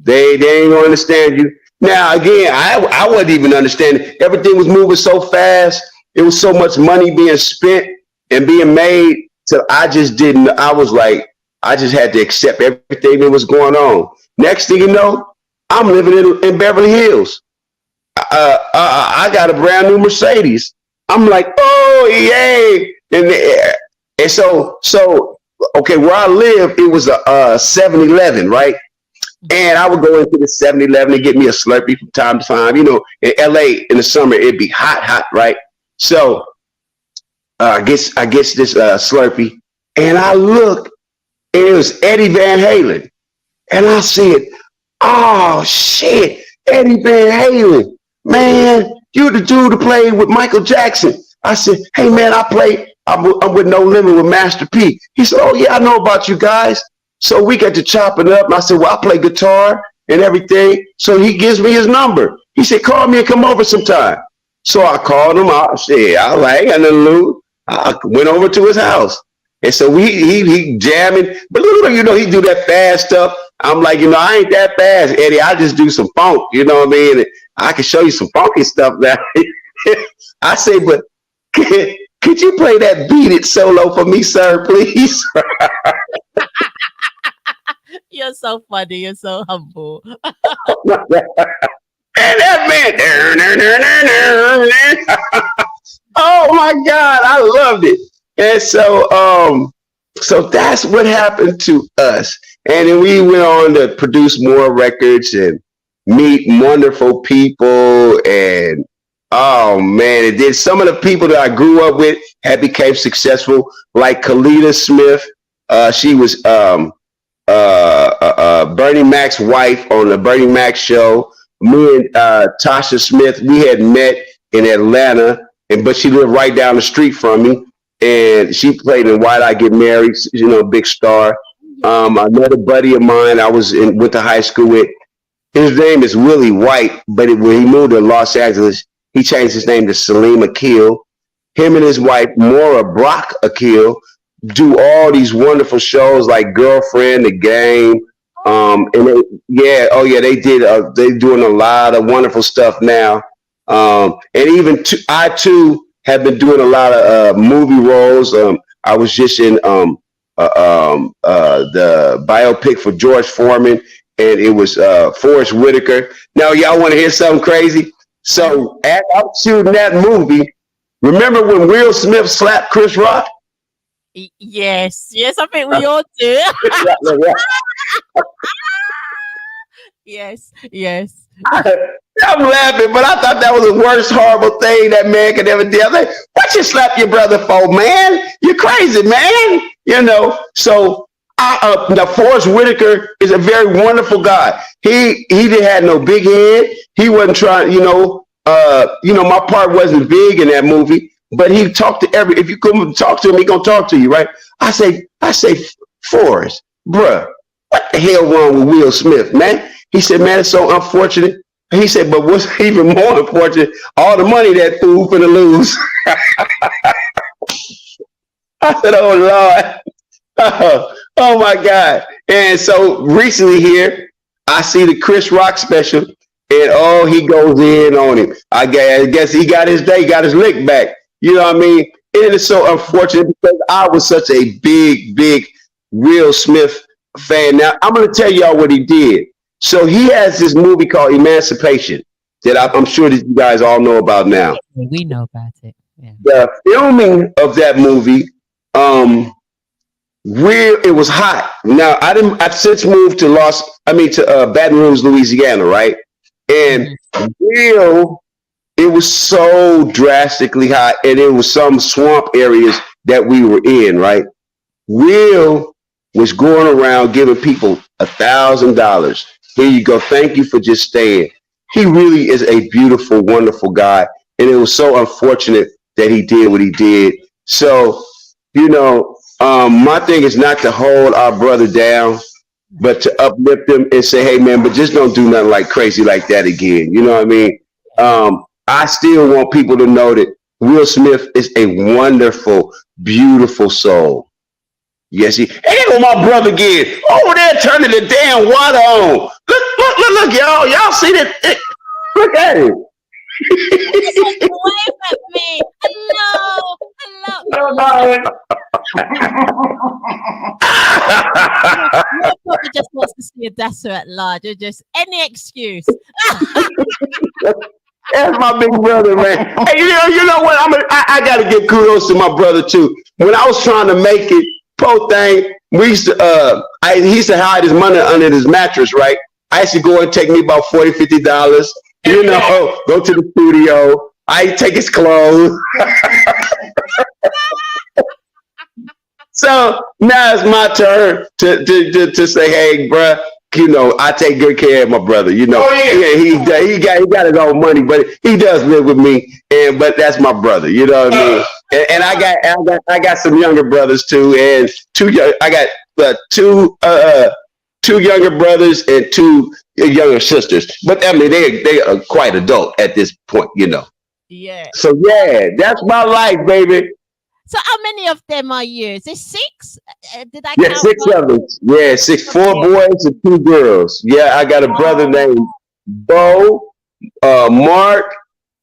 They ain't going to understand you. Now, again, I wasn't even understanding. Everything was moving so fast. It was so much money being spent and being made. So I just didn't. I was like, I just had to accept everything that was going on. Next thing you know, I'm living in Beverly Hills. I got a brand new Mercedes. I'm like, oh, yay. And so, okay, where I live, it was a 7-Eleven, right? And I would go into the 7-Eleven and get me a Slurpee from time to time. You know, in LA in the summer, it'd be hot, right? So I guess this Slurpee, and I look, and it was Eddie Van Halen. And I said, oh, shit, Eddie Van Halen. Man, you the dude that played with Michael Jackson. I said, hey, man, I'm with No Limit with Master P. He said, oh, yeah, I know about you guys. So we got to chop it up. And I said, well, I play guitar and everything. So he gives me his number. He said, call me and come over sometime. So I called him. I said, all right, I got nothing to lose. I went over to his house. And so he jamming. But you know, he do that fast stuff. I'm like, you know, I ain't that fast, Eddie. I just do some funk. You know what I mean? And I can show you some funky stuff now. I say, but could you play that Beat It solo for me, sir, please? You're so funny. You're so humble. And that man, oh my God, I loved it. And so that's what happened to us. And then we went on to produce more records and meet wonderful people. And oh man, it did. Some of the people that I grew up with had became successful, like Kalita Smith. She was Bernie Mac's wife on the Bernie Mac show. Me and Tasha Smith, we had met in Atlanta, but she lived right down the street from me. And she played in Why'd I Get Married, big star. Another buddy of mine went to high school with, his name is Willie White, but when he moved to Los Angeles, he changed his name to Salim Akil. Him and his wife, Maura Brock Akil, do all these wonderful shows like Girlfriend, The Game. They did. They're doing a lot of wonderful stuff now. And even I too have been doing a lot of movie roles. I was just in the biopic for George Foreman, and it was Forrest Whitaker. Now, y'all want to hear something crazy? So, as I was shooting that movie, remember when Will Smith slapped Chris Rock? Yes, I think we all do. Yes. I'm laughing, but I thought that was the worst horrible thing that man could ever do. I was like, what you slap your brother for, man? You're crazy, man. So now Forrest Whitaker is a very wonderful guy. He didn't have no big head. He wasn't trying, my part wasn't big in that movie, but he talked to if you come talk to him, he gonna talk to you, right? I say, Forrest, bruh, what the hell wrong with Will Smith, man? He said, man, it's so unfortunate. He said, but what's even more unfortunate, all the money that fool finna lose. I said, oh Lord. Oh my God. And so recently here, I see the Chris Rock special, and he goes in on him. I guess he got his day, got his lick back. You know what I mean? It is so unfortunate because I was such a big Will Smith fan. Now, I'm going to tell y'all what he did. So he has this movie called Emancipation that I'm sure that you guys all know about now. We know about it. Yeah. The filming of that movie, it was hot. Now I've since moved to Baton Rouge, Louisiana, right? And it was so drastically hot, and it was some swamp areas that we were in, right? Will was going around giving people $1,000. Here you go. Thank you for just staying. He really is a beautiful, wonderful guy. And it was so unfortunate that he did what he did. So, my thing is not to hold our brother down, but to uplift him and say, hey, man, but just don't do nothing like crazy like that again. You know what I mean? I still want people to know that Will Smith is a wonderful, beautiful soul. Yes, he. Hey, there go my brother again. Over there turning the damn water on. Look, y'all. Y'all see that? Look at it. Wave at me. Hello. Your brother just wants to see Adassah at large. Or just any excuse. That's my big brother, man. Hey, you know what? I got to give kudos to my brother too. When I was trying to make it, poor thing, he used to hide his money under his mattress, right? I used to go and take me about $40, $50, go to the studio. I take his clothes. So now it's my turn to say, hey, bruh, I take good care of my brother. He got his own money, but he does live with me. But that's my brother. You know what I mean? And I got some younger brothers too, and I got two younger brothers and two younger sisters. But I mean, they are quite adult at this point. Yeah. So that's my life, baby. So how many of them are you? Is it 6? Did I count? Yeah, 6 of them. Yeah, 6, 4 boys and 2 girls. Yeah, I got a brother named Bo, Mark,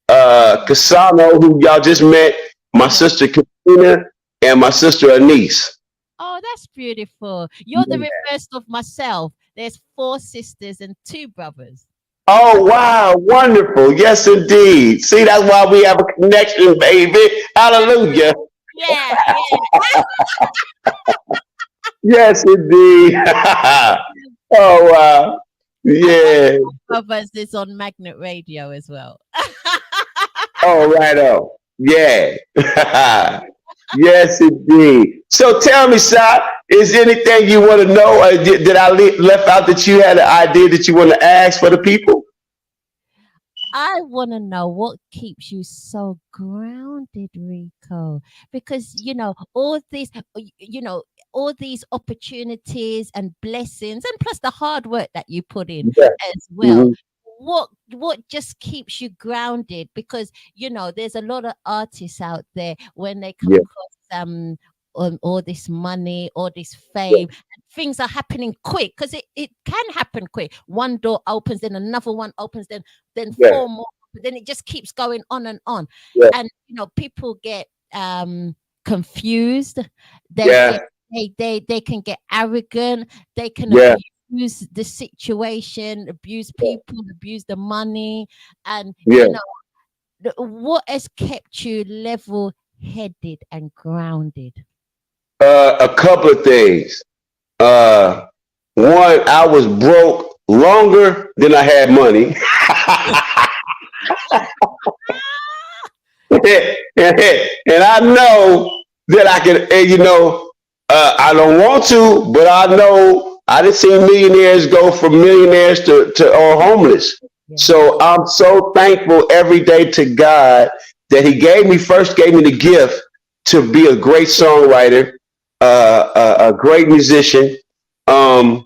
Casano, who y'all just met, my sister Katrina, and my sister Anise. Oh, that's beautiful. You're the reverse of myself. There's 4 sisters and 2 brothers. Oh wow, wonderful. Yes, indeed. See, that's why we have a connection, baby. Hallelujah. Yeah, yeah. Yes, indeed. Oh wow. And one Yeah. of us is on Magnet Radio as well. Oh, right on. Yeah. Yes, indeed. So tell me, Sal, is there anything you want to know? Did I left out that you had an idea that you want to ask for the people? I want to know what keeps you so grounded, Rico, because all these, all these opportunities and blessings, and plus the hard work that you put in Yeah. as well. Hmm. What just keeps you grounded? Because there's a lot of artists out there when they come Yeah. across all this money, all this fame, things are happening quick because it can happen quick. One door opens, then another one opens, then Yeah. four more, then it just keeps going on and on. Yeah. And people get confused. They Yeah. get they can get arrogant, they can Yeah. abuse the situation, abuse people, abuse the money. And Yeah. what has kept you level headed and grounded? A couple of things. Uh, One, I was broke longer than I had money. And I know that I can, I don't want to, but I know I done seen millionaires go from millionaires to or homeless. Yeah. So I'm so thankful every day to God that He first gave me the gift to be a great songwriter, a great musician. Um,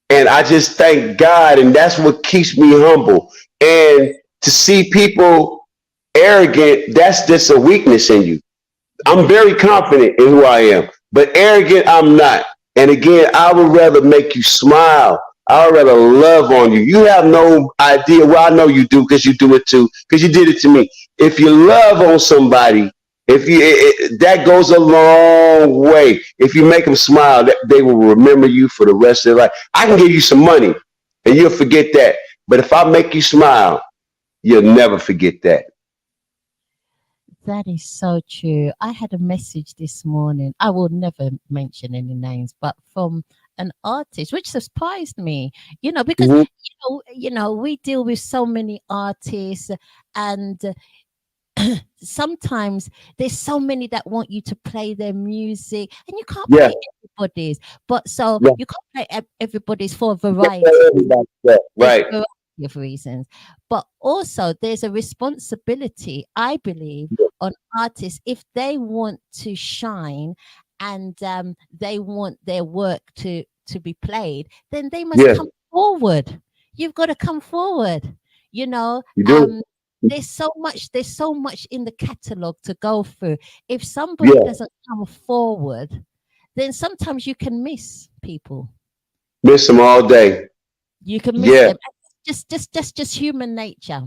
and I just thank God, and that's what keeps me humble. And to see people arrogant, that's just a weakness in you. I'm very confident in who I am, but arrogant, I'm not. And again, I would rather make you smile. I would rather love on you. You have no idea. Well, I know you do because you do it too, because you did it to me. If you love on somebody, if you that goes a long way. If you make them smile, they will remember you for the rest of their life. I can give you some money, and you'll forget that. But if I make you smile, you'll never forget that. That is so true. I had a message this morning. I will never mention any names, but from an artist, which surprised me, because Mhm. we deal with so many artists, and sometimes there's so many that want you to play their music, and you can't Yeah, play everybody's. But so yeah. you can't play everybody's for a That's variety. what everybody said. There's Right. a variety of reasons, but also there's a responsibility, I believe, on artists if they want to shine and they want their work to be played, then they must Yeah, come forward. You've got to come forward. You know, you do. um, there's so much in the catalog to go through. If somebody Yeah, doesn't come forward, then sometimes you can miss people. miss them all day. You can miss Yeah, them. Just human nature.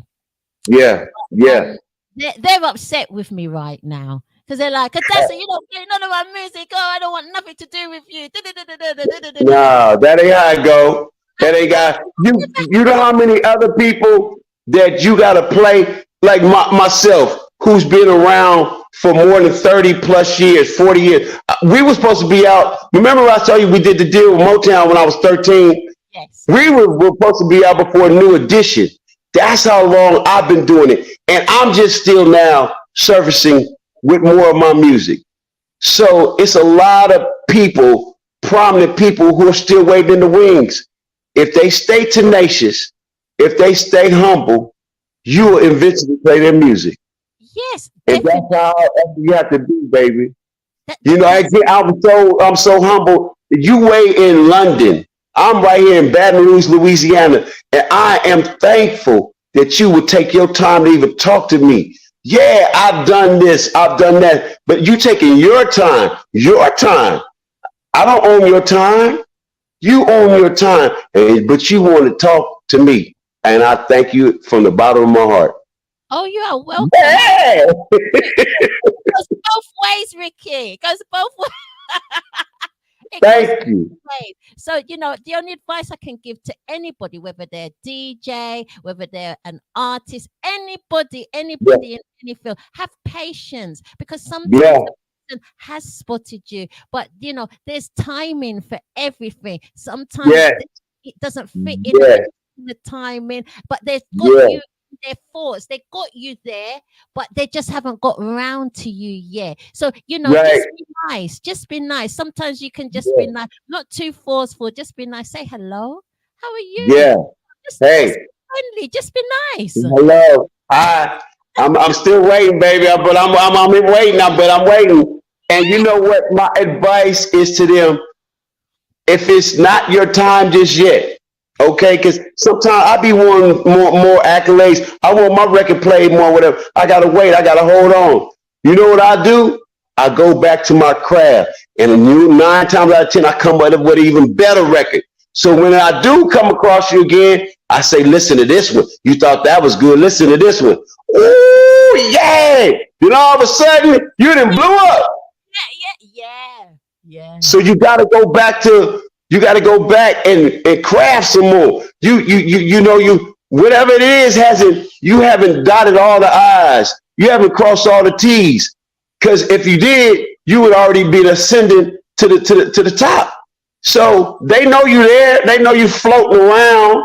yeah, yeah. Um, they're upset with me right now because they're like, Adassah, you don't play none of my music. Oh, I don't want nothing to do with you. No, that ain't how it go. That ain't got you. You know how many other people that you got to play like myself, who's been around for more than 30 plus years, 40 years. We were supposed to be out. Remember, I told you we did the deal with Motown when I was 13. Yes. We were supposed to be out before New Edition. That's how long I've been doing it, and I'm just still now surfacing with more of my music. So it's a lot of people, prominent people, who are still waiting in the wings. If they stay tenacious, if they stay humble, you will eventually play their music. Yes, And that's definitely. how you have to be, baby. That, You that know, that's I'm so humble. You wait in London. I'm right here in Baton Rouge, Louisiana, and I am thankful that you would take your time to even talk to me. Yeah, I've done this, I've done that, but you taking your time, your time. I don't own your time. You own your time, but you want to talk to me, and I thank you from the bottom of my heart. oh, you are welcome. Yeah, It goes both ways, Ricky. It goes both ways. It goes Thank you. way. So, the only advice I can give to anybody, whether they're DJ, whether they're an artist, Yeah, anybody in any field, have patience, because yeah, sometimes the person has spotted you, but there's timing for everything. Sometimes yeah, it doesn't fit yeah, in the timing, but they've got yeah. you in their thoughts. They got you there, but they just haven't got around to you yet. So, Right. just be nice. Just be nice. Sometimes you can just be Yeah, nice, not too forceful. Just be nice. Say hello. How are you? yeah. Just Hey, friendly. Just be nice. hello. I'm still waiting, baby. I'm waiting. But I'm waiting. And you know what? My advice is to them: if it's not your time just yet, okay? Because sometimes I be wanting more accolades. I want my record played more, whatever. I gotta wait. I gotta hold on. You know what I do? I go back to my craft, and 9 times out of 10, I come up with an even better record. So when I do come across you again, I say, listen to this one. You thought that was good. Listen to this one. Ooh, yeah. Then all of a sudden, you done blew up. Yeah. Yeah. So you gotta go back and craft some more. You whatever it is hasn't you haven't dotted all the I's. You haven't crossed all the T's. Because if you did, you would already be ascending to the top. So they know you there, they know you floating around,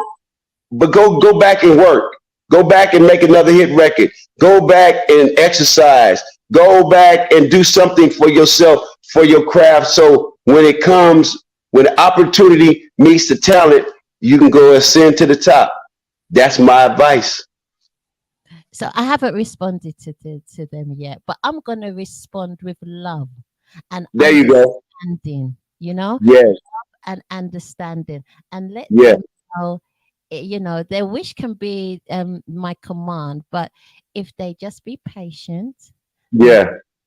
but go back and work. Go back and make another hit record. Go back and exercise. Go back and do something for yourself, for your craft. So when the opportunity meets the talent, you can go ascend to the top. That's my advice. So I haven't responded to them yet, but I'm gonna respond with love and There you go. understanding. Yes. And understanding, and let Yeah. them know. Their wish can be my command, but if they just be patient, and Yeah.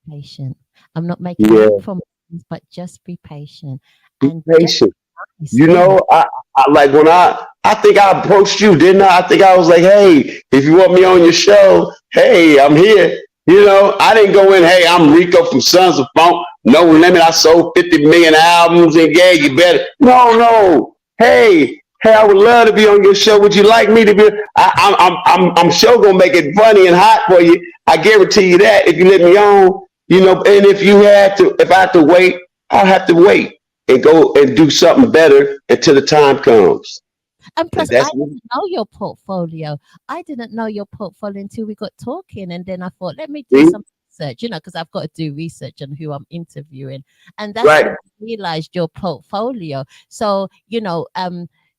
patient. I'm not making Yeah. any promises, but just be patient Be and just patient. nice. You Yeah. know, I like when I think I approached you, didn't I? I think I was like, hey, if you want me on your show, hey, I'm here. I didn't go in, hey, I'm Rico from Sons of Funk. No limit. I sold 50 million albums and yeah, you better. No, no. Hey, I would love to be on your show. Would you like me to be? I'm sure gonna make it funny and hot for you. I guarantee you that if you let me on, and if I have to wait, I'll have to wait and go and do something better until the time comes. And plus, I That's didn't know your portfolio. I didn't know your portfolio until we got talking, and then I thought, let me do see? some research. Because I've got to do research on who I'm interviewing, and that's Right. when I realized your portfolio. So,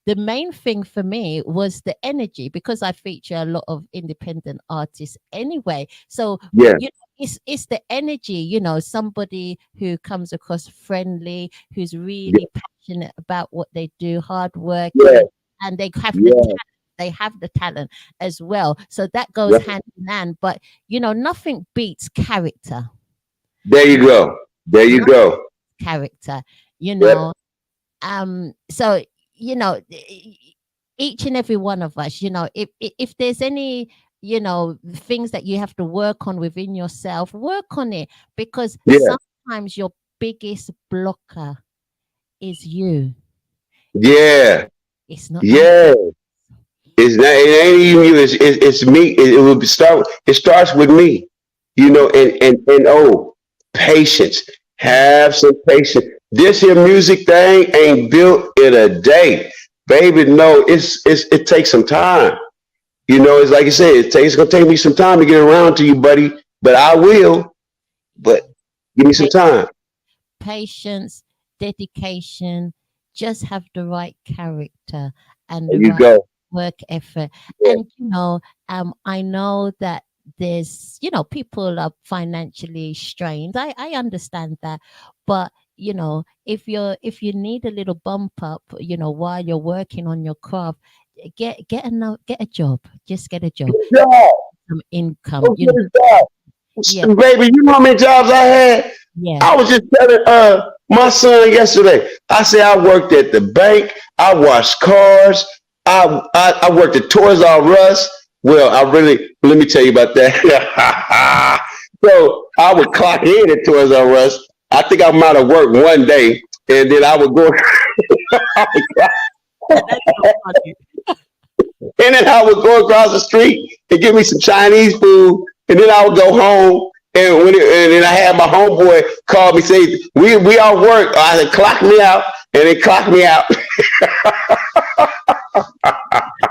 the main thing for me was the energy, because I feature a lot of independent artists anyway. So Yeah. it's the energy, somebody who comes across friendly, who's Yeah. really passionate about what they do, Yeah. hardworking, and Yeah. they have the talent as well. So that goes Yeah. hand in hand. But nothing beats character. There you go. There you Not go. character, you Yep. know. So each and every one of us, if there's any things that you have to work on within yourself, work on it, because Yeah. sometimes your biggest blocker is you. Yeah. It's not Yeah. anything. It ain't even you. It's me. It starts with me. And oh, patience. Have some patience. This here music thing ain't built in a day, baby. No, it takes some time. It's like you said. It's gonna take me some time to get around to you, buddy. But I will. But give me some Pa- time. Patience, dedication, just have the right character and There the you right go. work effort. Yeah. And I know that there's people are financially strained. I understand that. But if you need a little bump up, while you're working on your craft, get a job. Just get a job, Yeah. some income. Go get a job. Yeah, Baby, you know how many jobs I had? yeah. I was just telling my son yesterday. I said I worked at the bank. I washed cars. I worked at Toys R Us. Well, let me tell you about that. So I would clock in at Toys R Us. I think I might have worked one day, and then I would go, That's so funny. and then I would go across the street and give me some Chinese food, and then I would go home. And and then I had my homeboy call me, say, we all work. I said, clock me out, and they clock me out.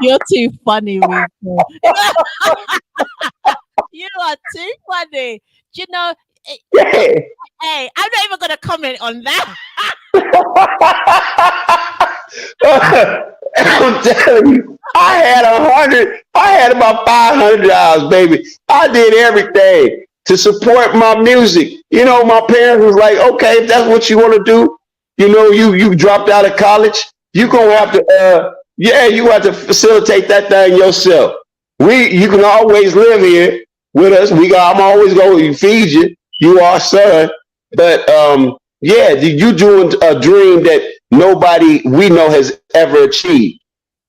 You're too funny, Rico. You are too funny. Do you know? Yeah. Hey, I'm not even gonna comment on that. I'm telling you, I had about $500, baby. I did everything to support my music. You know, my parents was like, okay, if that's what you want to do, you know, you dropped out of college, you gonna have to you have to facilitate that thing yourself. You can always live here with us. I'm always going to feed you. You are son. But yeah, you doing a dream that nobody we know has ever achieved.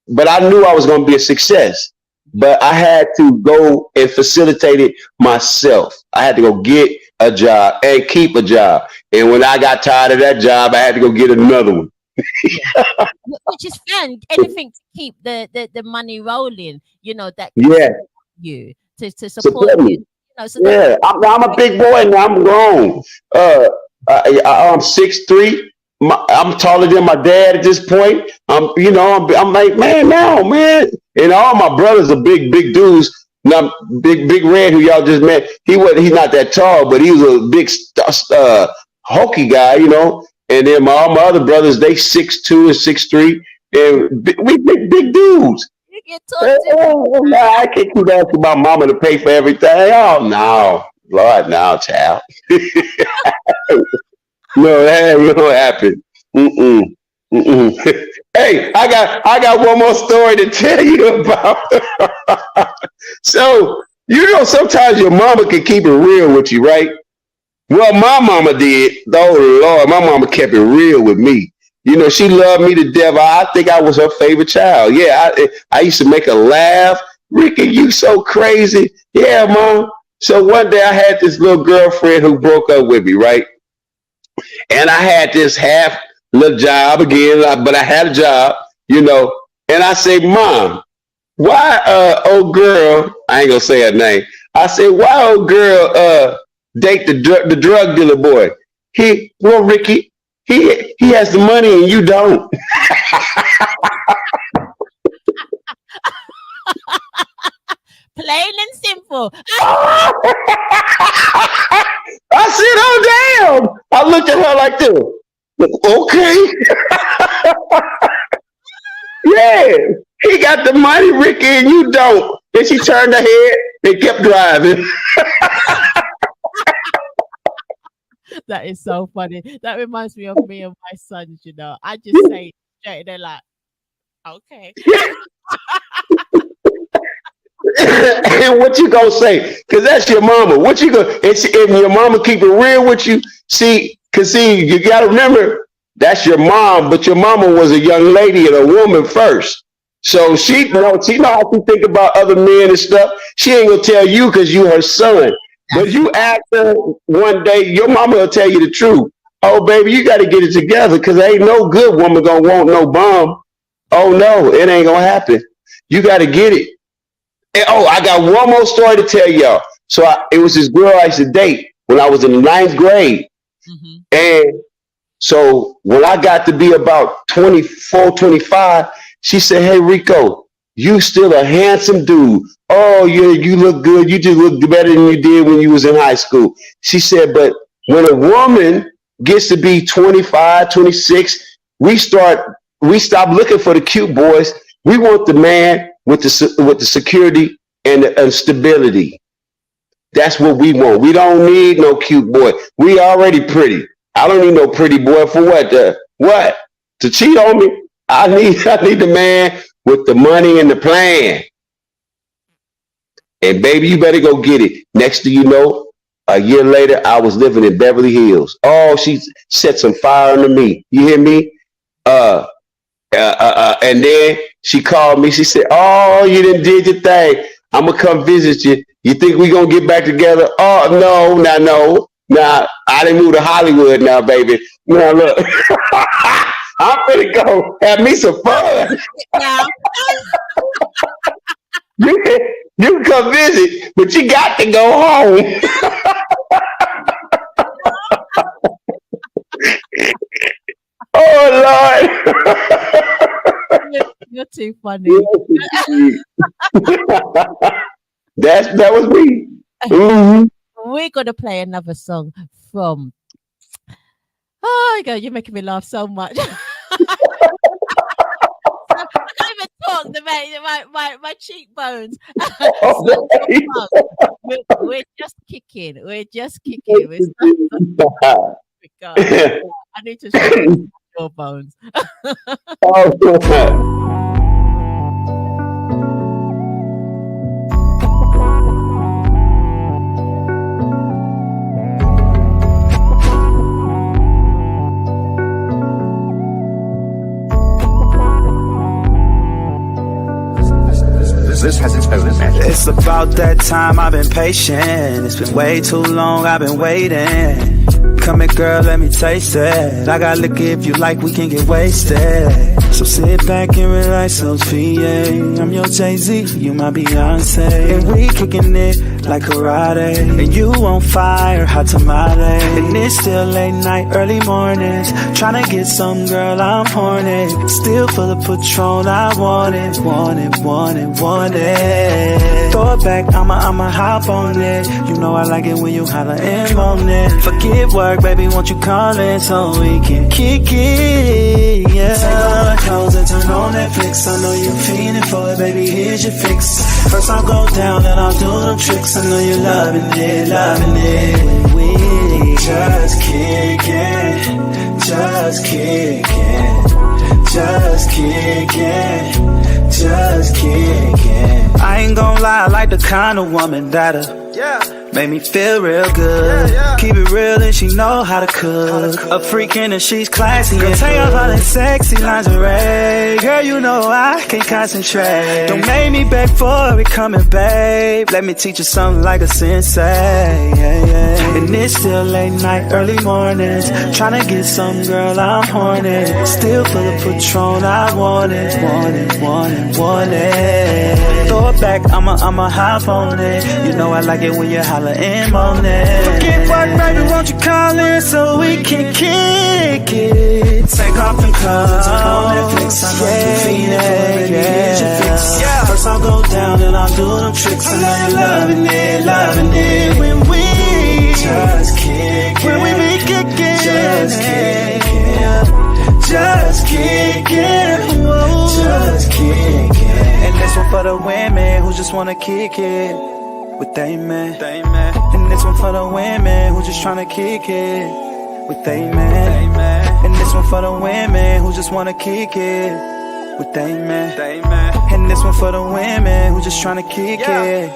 But I knew I was going to be a success. But I had to go and facilitate it myself. I had to go get a job and keep a job. And when I got tired of that job, I had to go get another one. Which is fun. Anything to keep the money rolling, you know, that Yeah. you to support Support me. you. You know, so Yeah, I'm a big boy now. I'm grown. I'm 6'3". I'm taller than my dad at this point. I'm like, man. And all my brothers are big dudes. Now, big Red, who y'all just met, he's not that tall, but he was a big hulky guy, you know. And then all my other brothers, they 6'2" and 6'3", and we big dudes. you get talked Nah, I can't keep asking my mama to pay for everything. Oh no, Lord, no, child. No, that ain't gonna happen. Hey, I got one more story to tell you about. So you know, sometimes your mama can keep it real with you, right? Well, my mama did. Oh Lord, my mama kept it real with me. You know, she loved me to death. I think I was her favorite child. Yeah, I used to make her laugh. Ricky, you so crazy. Yeah, mom. So one day I had this little girlfriend who broke up with me, right? And I had this half little job again, but I had a job, you know. And I say, Mom, why old girl, I ain't gonna say her name. I say, why old girl date the drug dealer boy? Ricky, he has the money and you don't. plain and simple. I said, oh damn. I looked at her like this. Okay. Yeah. He got the money, Ricky, and you don't. And she turned her head and kept driving. That is so funny. That reminds me of me and my sons, you know. I just say it straight and they're like, okay. And what you gonna say? Because that's your mama. What you gonna? If your mama keep it real with you, see, you gotta remember that's your mom, but your mama was a young lady and a woman first. So she know how to think about other men and stuff. She ain't gonna tell you because you her son. But you ask her one day, your mama will tell you the truth. Oh, baby, you got to get it together because ain't no good woman gonna want no bum. Oh no, it ain't gonna happen. You got to get it. And, I got one more story to tell y'all. So it was this girl I used to date when I was in the 9th grade. Mm-hmm. And so when I got to be about 24, 25, she said, hey, Rico, you still a handsome dude. Oh, yeah, you look good. You just look better than you did when you was in high school. She said, but when a woman gets to be 25, 26, we stop looking for the cute boys. We want the man with the security and the stability. That's what we want. We don't need no cute boy. We already pretty. I don't need no pretty boy for what? What? To cheat on me? I need the man with the money and the plan. And baby, you better go get it. Next thing you know, a year later, I was living in Beverly Hills. Oh, she set some fire under me. You hear me? And then she called me. She said, oh, you done did your thing. I'm going to come visit you. You think we going to get back together? Oh, no. Now, I didn't move to Hollywood now, baby. Now, look. I'm finna go have me some fun. Now, You can come visit, but you got to go home. Oh, Lord. you're too funny. That was me. Mm-hmm. We're gonna play another song from. Oh God, you're making me laugh so much. I can't even talk. My cheekbones. We're just kicking. We're just kicking. God. I need to show your bones. This has its own magic. It's about that time, I've been patient. It's been way too long, I've been waiting. Come here, girl, let me taste it. I got liquor if you like, we can get wasted. So sit back and relax, Sophia. I'm your Jay-Z, you my Beyonce. And we kicking it like karate. And you on fire, hot tamale. And it's still late night, early mornings. Tryna get some, girl, I'm horny. Still full of Patron, I want it, want it, want it, want it. Throw it back, I'ma hop on it. You know I like it when you holler and moan it. Forget work, baby, won't you call in so we can kick it, yeah. Take off the clothes and turn on Netflix. I know you're feeling for it, baby, here's your fix. First I'll go down, then I'll do them tricks. I know you're loving it, loving it. We just kick it, just kick it, just kick it, just kick it. I ain't gon' lie, I like the kind of woman that'll make me feel real good. Keep it real and she know how to cook. A freakin' and she's classy. Girl, take off all that sexy lingerie. Girl, you know I can't concentrate. Don't make me beg for it, coming, babe. Let me teach you something like a sensei. And it's still late night, early mornings. Tryna get some, girl, I'm horny. Still full of Patron, I want it, want it, want it, want it. Throw it back, I'ma hop on it. You know I like it when you holler and moan it. Forget work, baby, won't you call in so we can kick it. Take off the clothes, turn on Netflix. I know you feeling for it, baby, here's your fix. First I'll go down and I'll do them tricks. I know you're loving it when we just kick it. When we be kicking, just kick it, just kick it, whoa. Just kick it. And this one for the women who just wanna kick it with they man. And this one for the women who just tryna kick it with they man. And this one for the women who just wanna kick it with they man. And this one for the women who just tryna kick it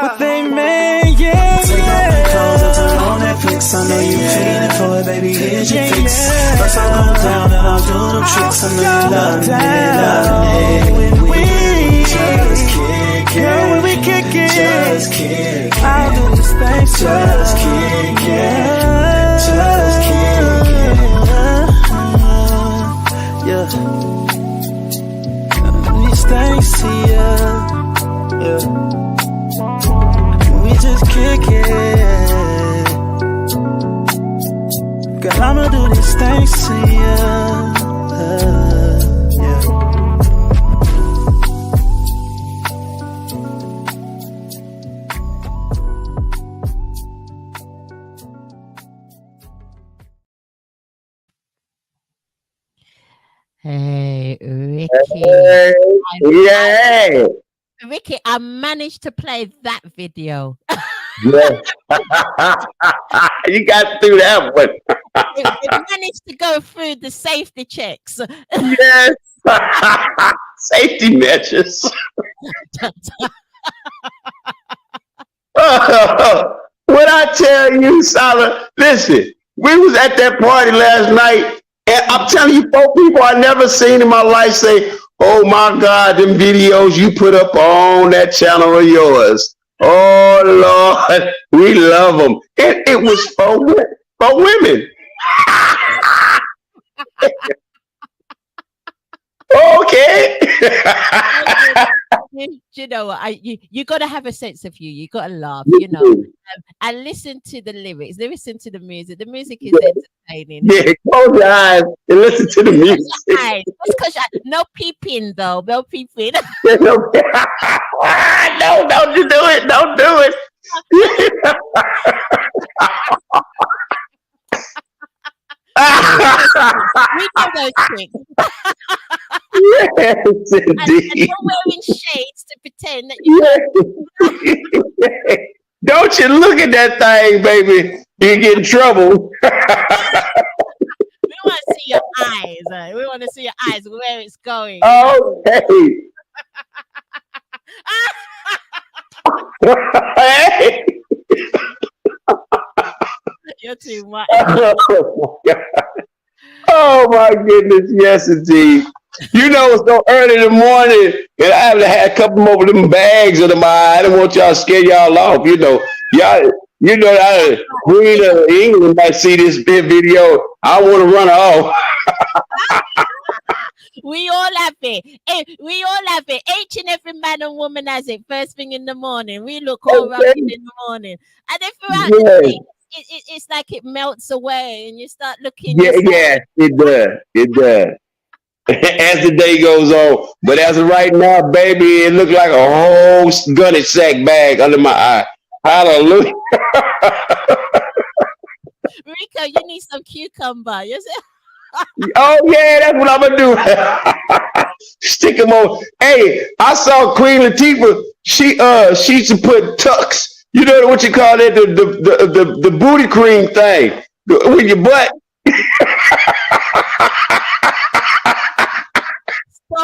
with they man. Take off the clothes and turn on Netflix. I know you feeling for it, baby, here's your fix. First I'll go down and I'll do them tricks. I know you loving it when we just kick it. Girl, when we kick it, just kick it. I'll do this thing, just kick it, just kick it. Yeah. These things here, yeah. We just kick it. Girl, I'ma do these things here, yeah. Hey, Ricky. Yeah. Ricky, I managed to play that video. Yeah. You got through that one. It managed to go through the safety checks. Yes. Safety measures. What I tell you, Salah, listen, we was at that party last night, and I'm telling you, 4 people I never seen in my life say, oh my God, them videos you put up on that channel of yours. Oh Lord, we love them. It was for women. Okay. You know what? You got to have a sense of humor. You got to laugh. And listen to the lyrics. Listen to the music. The music is entertaining. Yeah, close your eyes and listen to the music. No peeping though. No peeping. No, don't you do it. Don't do it. We know those tricks. Yes, indeed. And you're wearing shades to pretend that you Don't you look at that thing, baby. You get in trouble. We want to see your eyes. We want to see your eyes where it's going. Okay. Hey. You're too much. Oh my goodness, yes indeed. It's so early in the morning, and I haven't had a couple more of them bags under my eye. I don't want y'all to scare y'all off. Queen of England might see this video. I want to run her off. We all have it. We all have it. Each and every man and woman has it. First thing in the morning, we look all rugged in the morning, and then throughout the day, it's like it melts away, and you start looking. Yeah, it does. It does. As the day goes on, but as of right now, baby, it looked like a whole gunny sack bag under my eye. Hallelujah. Rico, you need some cucumber. You see? Oh yeah, that's what I'm gonna do. Stick them on. Hey, I saw Queen Latifah. She used to put tucks. You know what you call it? The booty cream thing with your butt.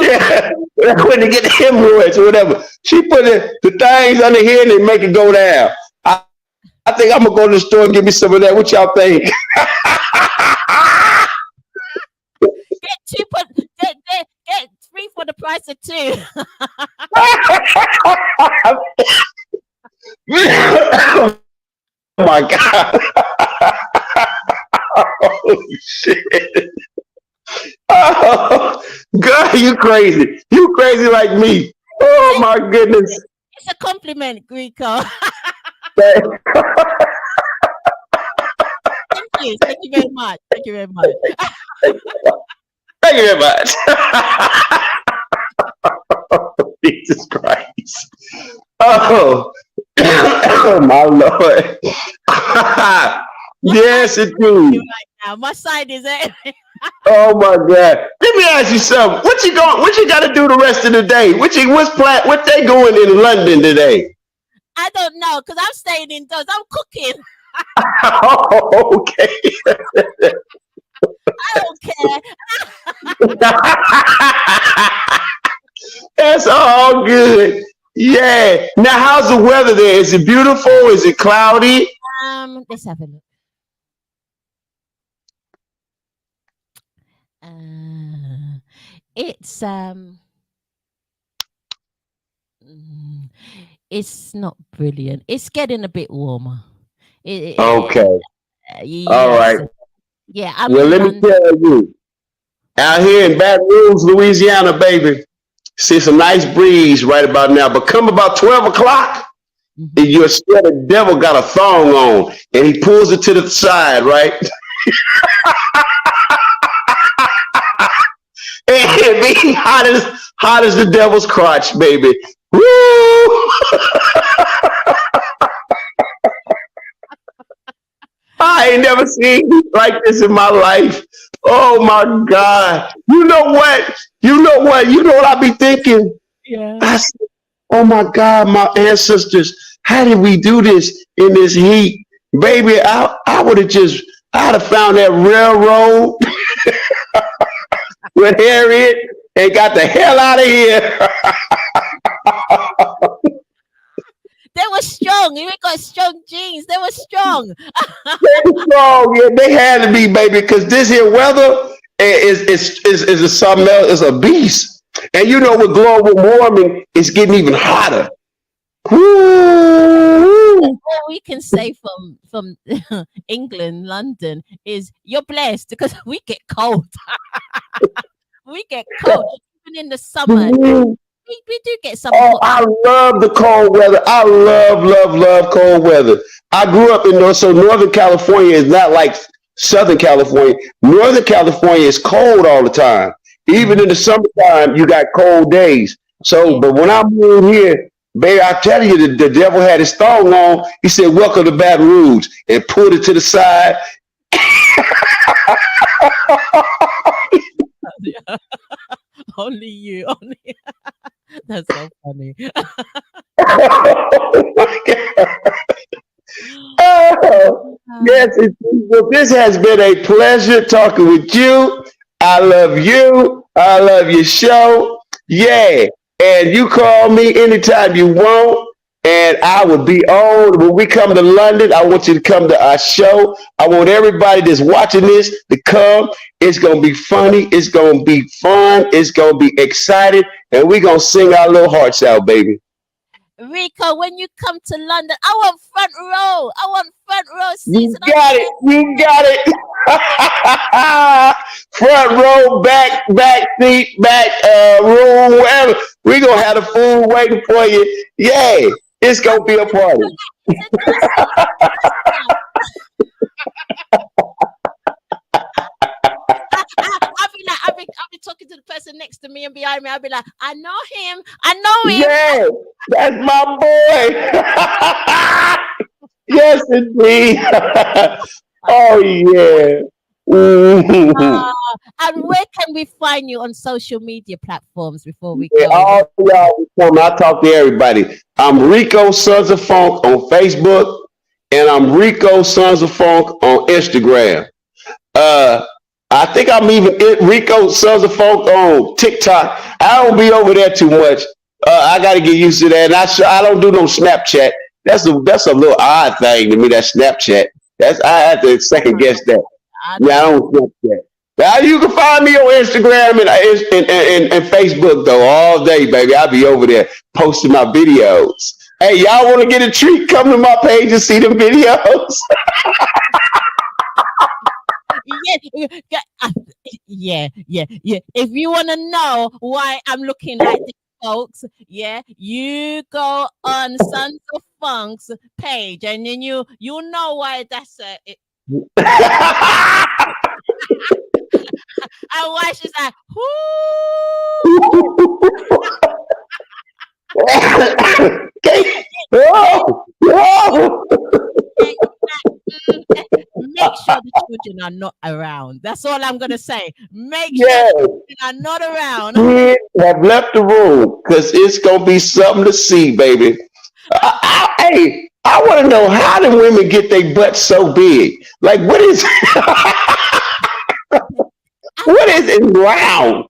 Yeah, when they get the hemorrhoids or whatever. She put the things under here and they make it go down. I think I'm gonna go to the store and get me some of that. What y'all think? Get 3 for the price of 2. Oh my God. Oh shit. Oh, God, you crazy. You crazy like me. Oh, my goodness. It's a compliment, Rico. Thank you. Thank you very much. Thank you very much. Thank you very much. Jesus Christ. Oh, oh my Lord. Yes, it do. Right now, my side is it. Oh my God! Let me ask you something. What you got to do the rest of the day? What they going in London today? I don't know because I'm staying indoors. I'm cooking. Oh, okay. I don't care. That's all good. Yeah. Now, how's the weather there? Is it beautiful? Is it cloudy? Let's have a look. It's not brilliant. It's getting a bit warmer. Okay. Yes. All right. Yeah. Well, let me tell you, out here in Baton Rouge, Louisiana, baby, see some nice breeze right about now. But come about 12 o'clock, you'll see the devil got a thong on, and he pulls it to the side, right? And it be hot as the devil's crotch, baby. Woo! I ain't never seen like this in my life. Oh my God. You know what? You know what I be thinking? Yeah. I said, oh my God, my ancestors, how did we do this in this heat? Baby, I'd have found that railroad with Harriet and got the hell out of here. They were strong. You got strong genes. They were strong. They were strong. Yeah, they had to be, baby, because this here weather is something else. It's a beast. And you know, with global warming, it's getting even hotter. Woo! All we can say from England, London, is you're blessed because we get cold. We get cold even in the summer. We do get some Oh, hot. I love the cold weather. I love, love, love cold weather. I grew up in North, so Northern California is not like Southern California. Northern California is cold all the time. Even Mm, in the summertime, you got cold days. So, yeah. but when I moved here, baby, I tell you, the devil had his thong on. He said, "Welcome to Baton Rouge," and pulled it to the side. Only you, only. That's so funny. Oh my God. Oh, yes, well, this has been a pleasure talking with you. I love you. I love your show. Yeah. And you call me anytime you want. And I will be on. When we come to London, I want you to come to our show. I want everybody that's watching this to come. It's going to be funny. It's going to be fun. It's going to be exciting. And we're going to sing our little hearts out, baby. Rico, when you come to London, I want front row. I want front row seats. You And got it. You got it. Front row, back seat, back room, wherever. We're gonna have the food waiting for you. Yeah, it's gonna be a party. said, "Just I'll be talking to the person next to me and behind me. I'll be like, I know him. I know him. Yeah, that's my boy. Yes, indeed. Oh yeah. Mhm. Uh, and where can we find you on social media platforms before we Yeah, go? all y'all come. I talk to everybody. I'm Rico Sons of Funk on Facebook, and I'm Rico Sons of Funk on Instagram. Uh, I think I'm even Rico Sons of Funk on TikTok. I don't be over there too much. I got to get used to that. And I don't do no Snapchat. That's a little odd thing to me. That Snapchat. I have to second guess that. I Yeah, don't I know. don't Snapchat. Now you can find me on Instagram and Facebook though all day, baby. I'll be over there posting my videos. Hey, y'all want to get a treat? Come to my page and see the videos. Yeah. If you want to know why I'm looking like this, folks, yeah, you go on Sons of Funk's page, and then you know why that's it. And why she's like, whoo, Okay. Oh, oh. make sure the children are not around. That's all I'm gonna say. Make sure Yeah, the children are not around. kids have left the room because it's gonna be something to see, baby. Hey, I want to know how the women get their butts so big. Like, what is I what don't is it round?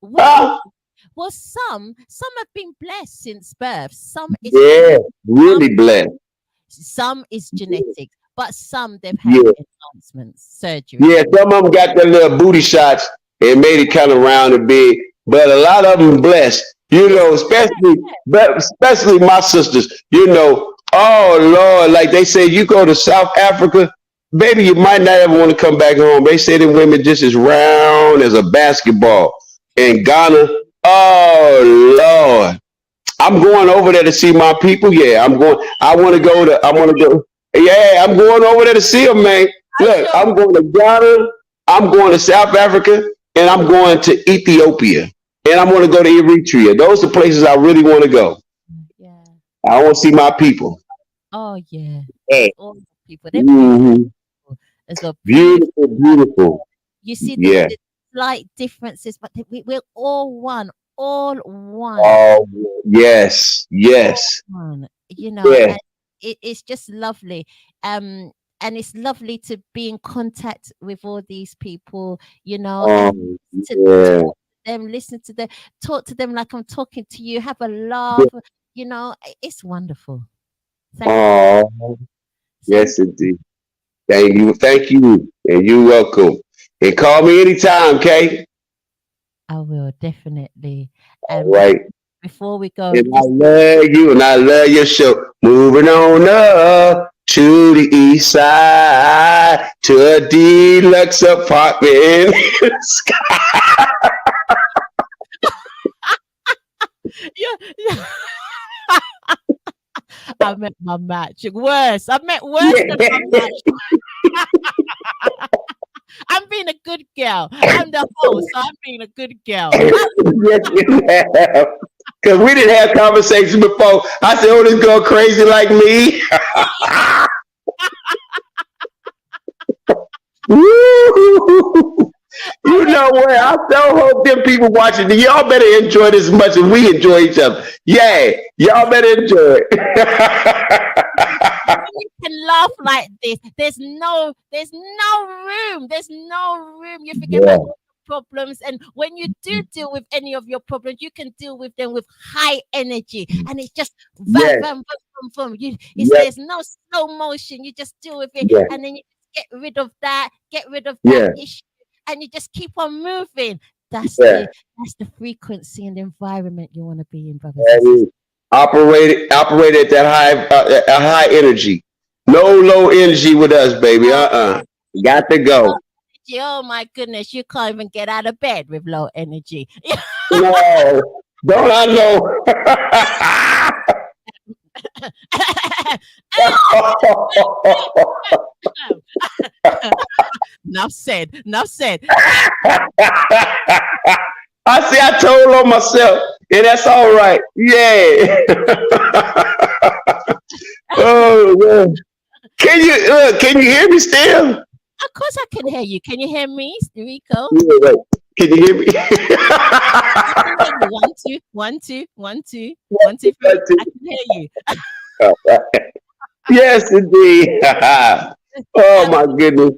well, Huh? well, some have been blessed since birth. Some is Yeah, some really blessed. some is genetic, but some they've had Yeah, enhancements, surgeries, yeah. and Some of them got their little booty shots and made it kind of round and big, but a lot of them blessed. You it's know, but especially my sisters. You know, oh Lord, like they say, you go to South Africa, baby, you might not ever want to come back home. They say the women just as round as a basketball. In Ghana, oh Lord, I'm going over there to see my people. Yeah, I'm going. I want to go to. I want to go. Yeah, I'm going over there to see them, man. I Look, sure I'm going to Ghana. I'm going to South Africa, and I'm going to Ethiopia, and I'm going to go to Eritrea. Those are places I really want to go. yeah. I want to see my people. Oh yeah. Yeah. All the people. They're Hmm. beautiful. There's a beautiful. Beautiful, beautiful. You see Yeah. the slight differences, but we're all one. All one. Oh, yes, All yes, one. yeah. And it's just lovely. And it's lovely to be in contact with all these people, and to Yeah. talk to them, listen to them, talk to them like I'm talking to you, have a Yeah. laugh. It's wonderful. Thank you. Oh, Thank yes, indeed. Thank you, and you're welcome. And call me anytime, Kay. I will definitely. All And right. before we go, And I love you and I love your show. Moving on up to the east side to a deluxe apartment. yeah. I met my match. Worse. I met worse than my match. I'm being a good girl. I'm the host, so I'm being a good girl. Yes, you have. Because we didn't have conversations before. I said, oh, this girl crazy like me. Woo! You know what? I so hope them people watching, y'all better enjoy this as much as we enjoy each other. Yeah, y'all better enjoy it. You can laugh like this. There's no room. You forget Yeah. about all the problems. And when you do deal with any of your problems, you can deal with them with high energy. And it's just Yes. Yes. there's no slow motion. You just deal with it. Yeah. And then you get rid of that Yeah. issue. And you just keep on moving. That's Yeah. the frequency and environment you want to be in, brothers That and sisters. is operate at that high energy. No low energy with us, baby. Got to go. Oh my goodness, you can't even get out of bed with low energy. No, don't I know? Enough said. I see. I told on myself, and that's all right. Yeah. Oh man. Can you hear me still? Of course I can hear you. Can you hear me, Rico? Yeah, wait. Can you hear me? One, two, one, two, one, two, one, two, three. I can hear you. Yes, indeed. Oh my goodness.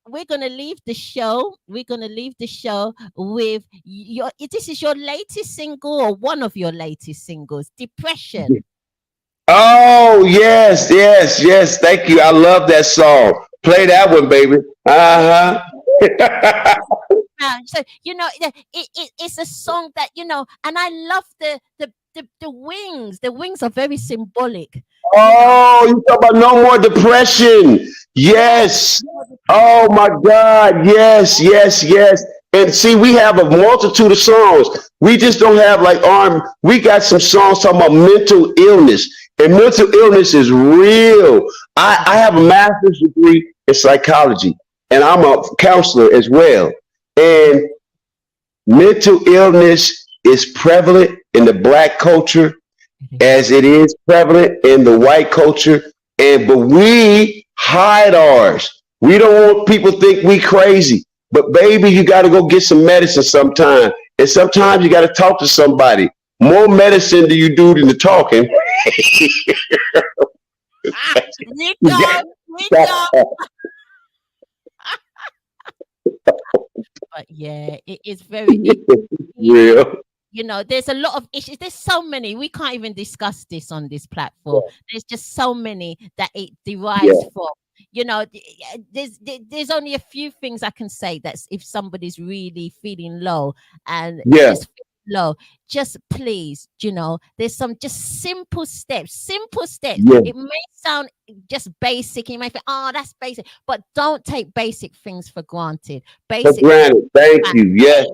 We're gonna leave the show. We're gonna leave the show with your. This is your latest single or one of your latest singles, "Depression." Oh yes, yes, yes. Thank you. I love that song. Play that one, baby. Uh huh. So it's a song that and I love the wings. The wings are very symbolic. Oh, you talk about no more depression. Yes. Oh my God. Yes, yes, yes. And see, we have a multitude of songs. We just don't have like arm. We got some songs talking about mental illness, and mental illness is real. I have a master's degree in psychology, and I'm a counselor as well. And mental illness is prevalent in the black culture as it is prevalent in the white culture, but we hide ours. We don't want people to think we crazy. But baby, you got to go get some medicine sometime, and sometimes you got to talk to somebody. More medicine do you do than the talking. But yeah, it is very Real. There's a lot of issues. There's so many. We can't even discuss this on this platform. There's just so many that it derives from. There's only a few things I can say. That's if somebody's really feeling low and just feeling low, just please, there's some just simple steps. Yeah. It may sound just basic. You may think, oh, that's basic, but don't take basic things for granted. For granted. Thank you. Yes.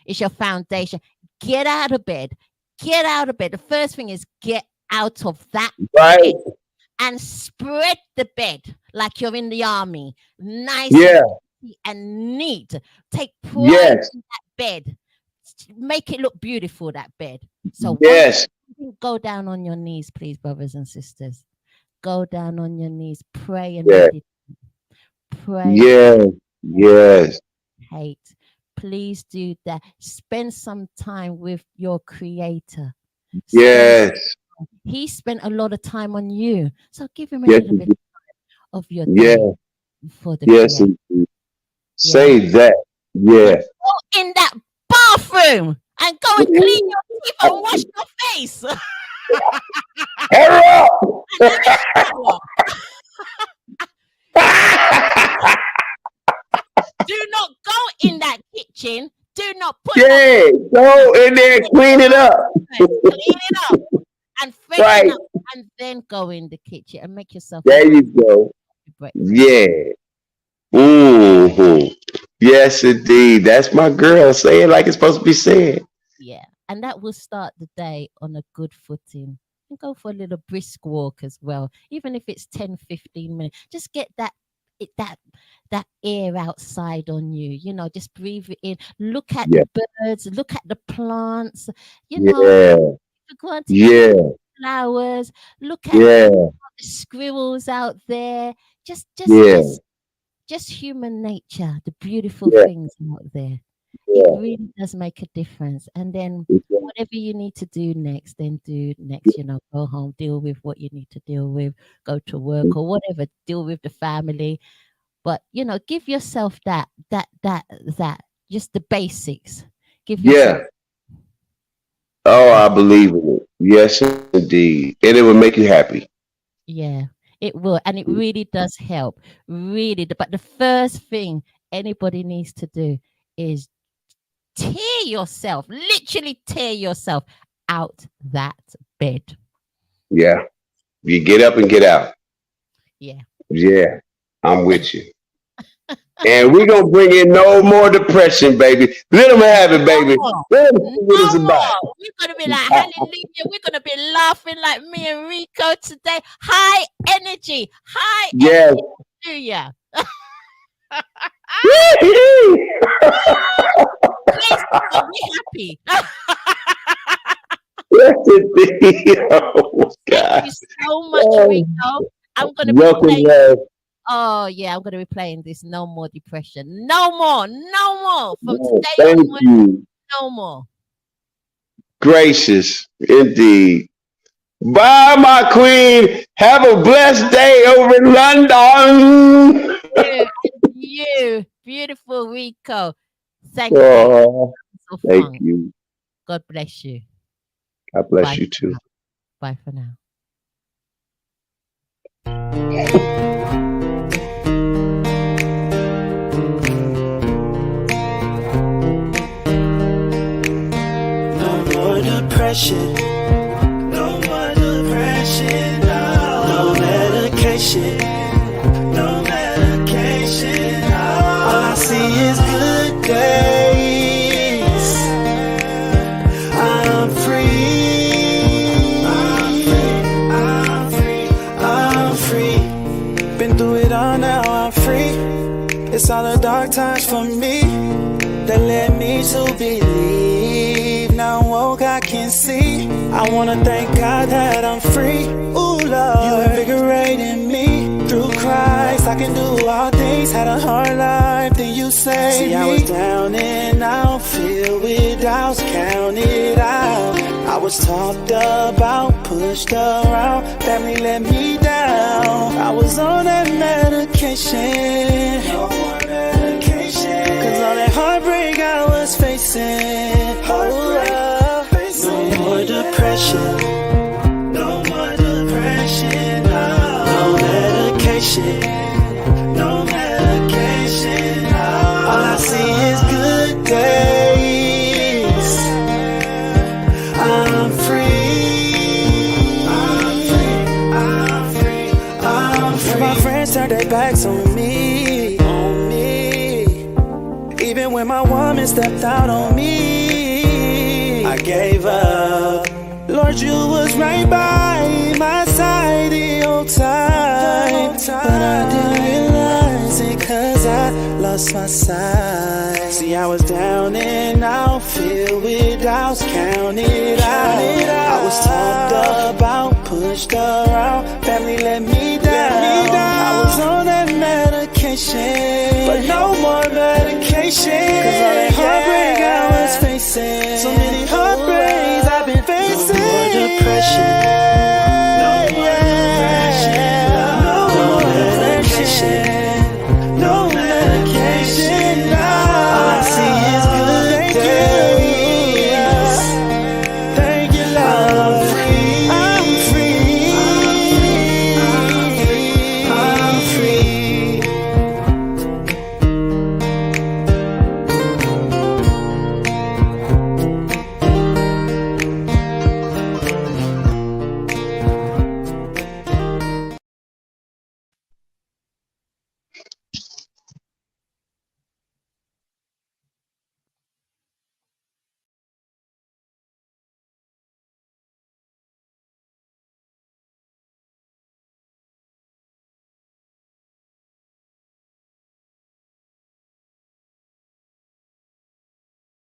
It's your foundation. Get out of bed. The first thing is get out of that bed and spread the bed like you're in the army. Nice and neat. Take pride in that bed. Make it look beautiful, that bed. So go down on your knees, please, brothers and sisters. Go down on your knees. Pray and meditate. Pray. Yes. Hate. Please do that. Spend some time with your creator. He spent a lot of time on you. So give him a little bit of your time for the creator. Say that. Yeah. Go in that bathroom and go and clean your teeth and wash your face. Hurry up. Do not go in that kitchen. Do not put it Yeah, go in there and clean it up. on. Clean it up and freshen Right. up, and then go in the kitchen and make yourself There you go. breakfast. Yeah. Yes, indeed. That's my girl. Say it like it's supposed to be said. Yeah, and that will start the day on a good footing. And go for a little brisk walk as well, even if it's 10, 15 minutes. Just get that air outside on you. Just breathe it in. Look at Yeah. the birds. Look at the plants. Yeah. If you go on to Yeah. flowers, look at Yeah. the squirrels out there. Just, just, Yeah. just, just human nature. The beautiful Yeah. things out there. It Yeah. really does make a difference. And then Yeah. whatever you need to do next, then do next. Go home, deal with what you need to deal with, go to work or whatever, deal with the family. But give yourself that, just the basics. Give yourself, Yeah. Oh, I believe in it. Yes, indeed. And it will make you happy. yeah, it will. And it really does help. Really. But the first thing anybody needs to do is literally tear yourself out that bed. Yeah. You get up and get out. Yeah. Yeah. I'm with you. And we're going to bring in no more depression, baby. Let them have it, baby. Let them see what it's No about. more. We're going to be like, hallelujah. We're going to be laughing like me and Rico today. High energy. High Yes. energy. Hallelujah. Please be happy. Yes, indeed. Oh, Thank God. you so much, Rico. I'm going to be Welcome, playing. love. Oh, yeah, I'm going to be playing this. No more depression. No more. No more. From No, today thank onwards, you. no more. Gracious, indeed. Bye, my queen. Have a blessed day over in London. You, beautiful Rico. Thank you. Oh, So thank fun. you. God bless you. God bless Bye you for too. now. Bye for now. No more depression. No more depression. No medication. No medication. All I see is good days. I'm free. I'm free. I'm free. Been through it all, now I'm free. It's all the dark times for me that led me to believe. Now I'm woke, I can see. I wanna thank God that I'm free. Ooh, Lord, you invigorating me. Through Christ, I can do all things. Had a hard life, then you saved me. See, I was down and out, filled with doubts, counted out. I was talked about, pushed around. Family let me down. I was on that medication. No more medication. Cause all that heartbreak I was facing. No more depression. No more depression. No medication. No medication. All I see is good days. I'm free. I'm free. I'm free. I'm free. My friends turned their backs on me. On me. Even when my woman stepped out on me, I gave up. Lord, you was right by my side the whole time. But I didn't realize it cause I lost my sight. See, I was down and out, filled with doubts, counted out. I was talked about, pushed around. Family let me down. I was on that medication, but no more medication. Cause all that heartbreak I was facing. So many heartbreaks I've been facing. No more depression.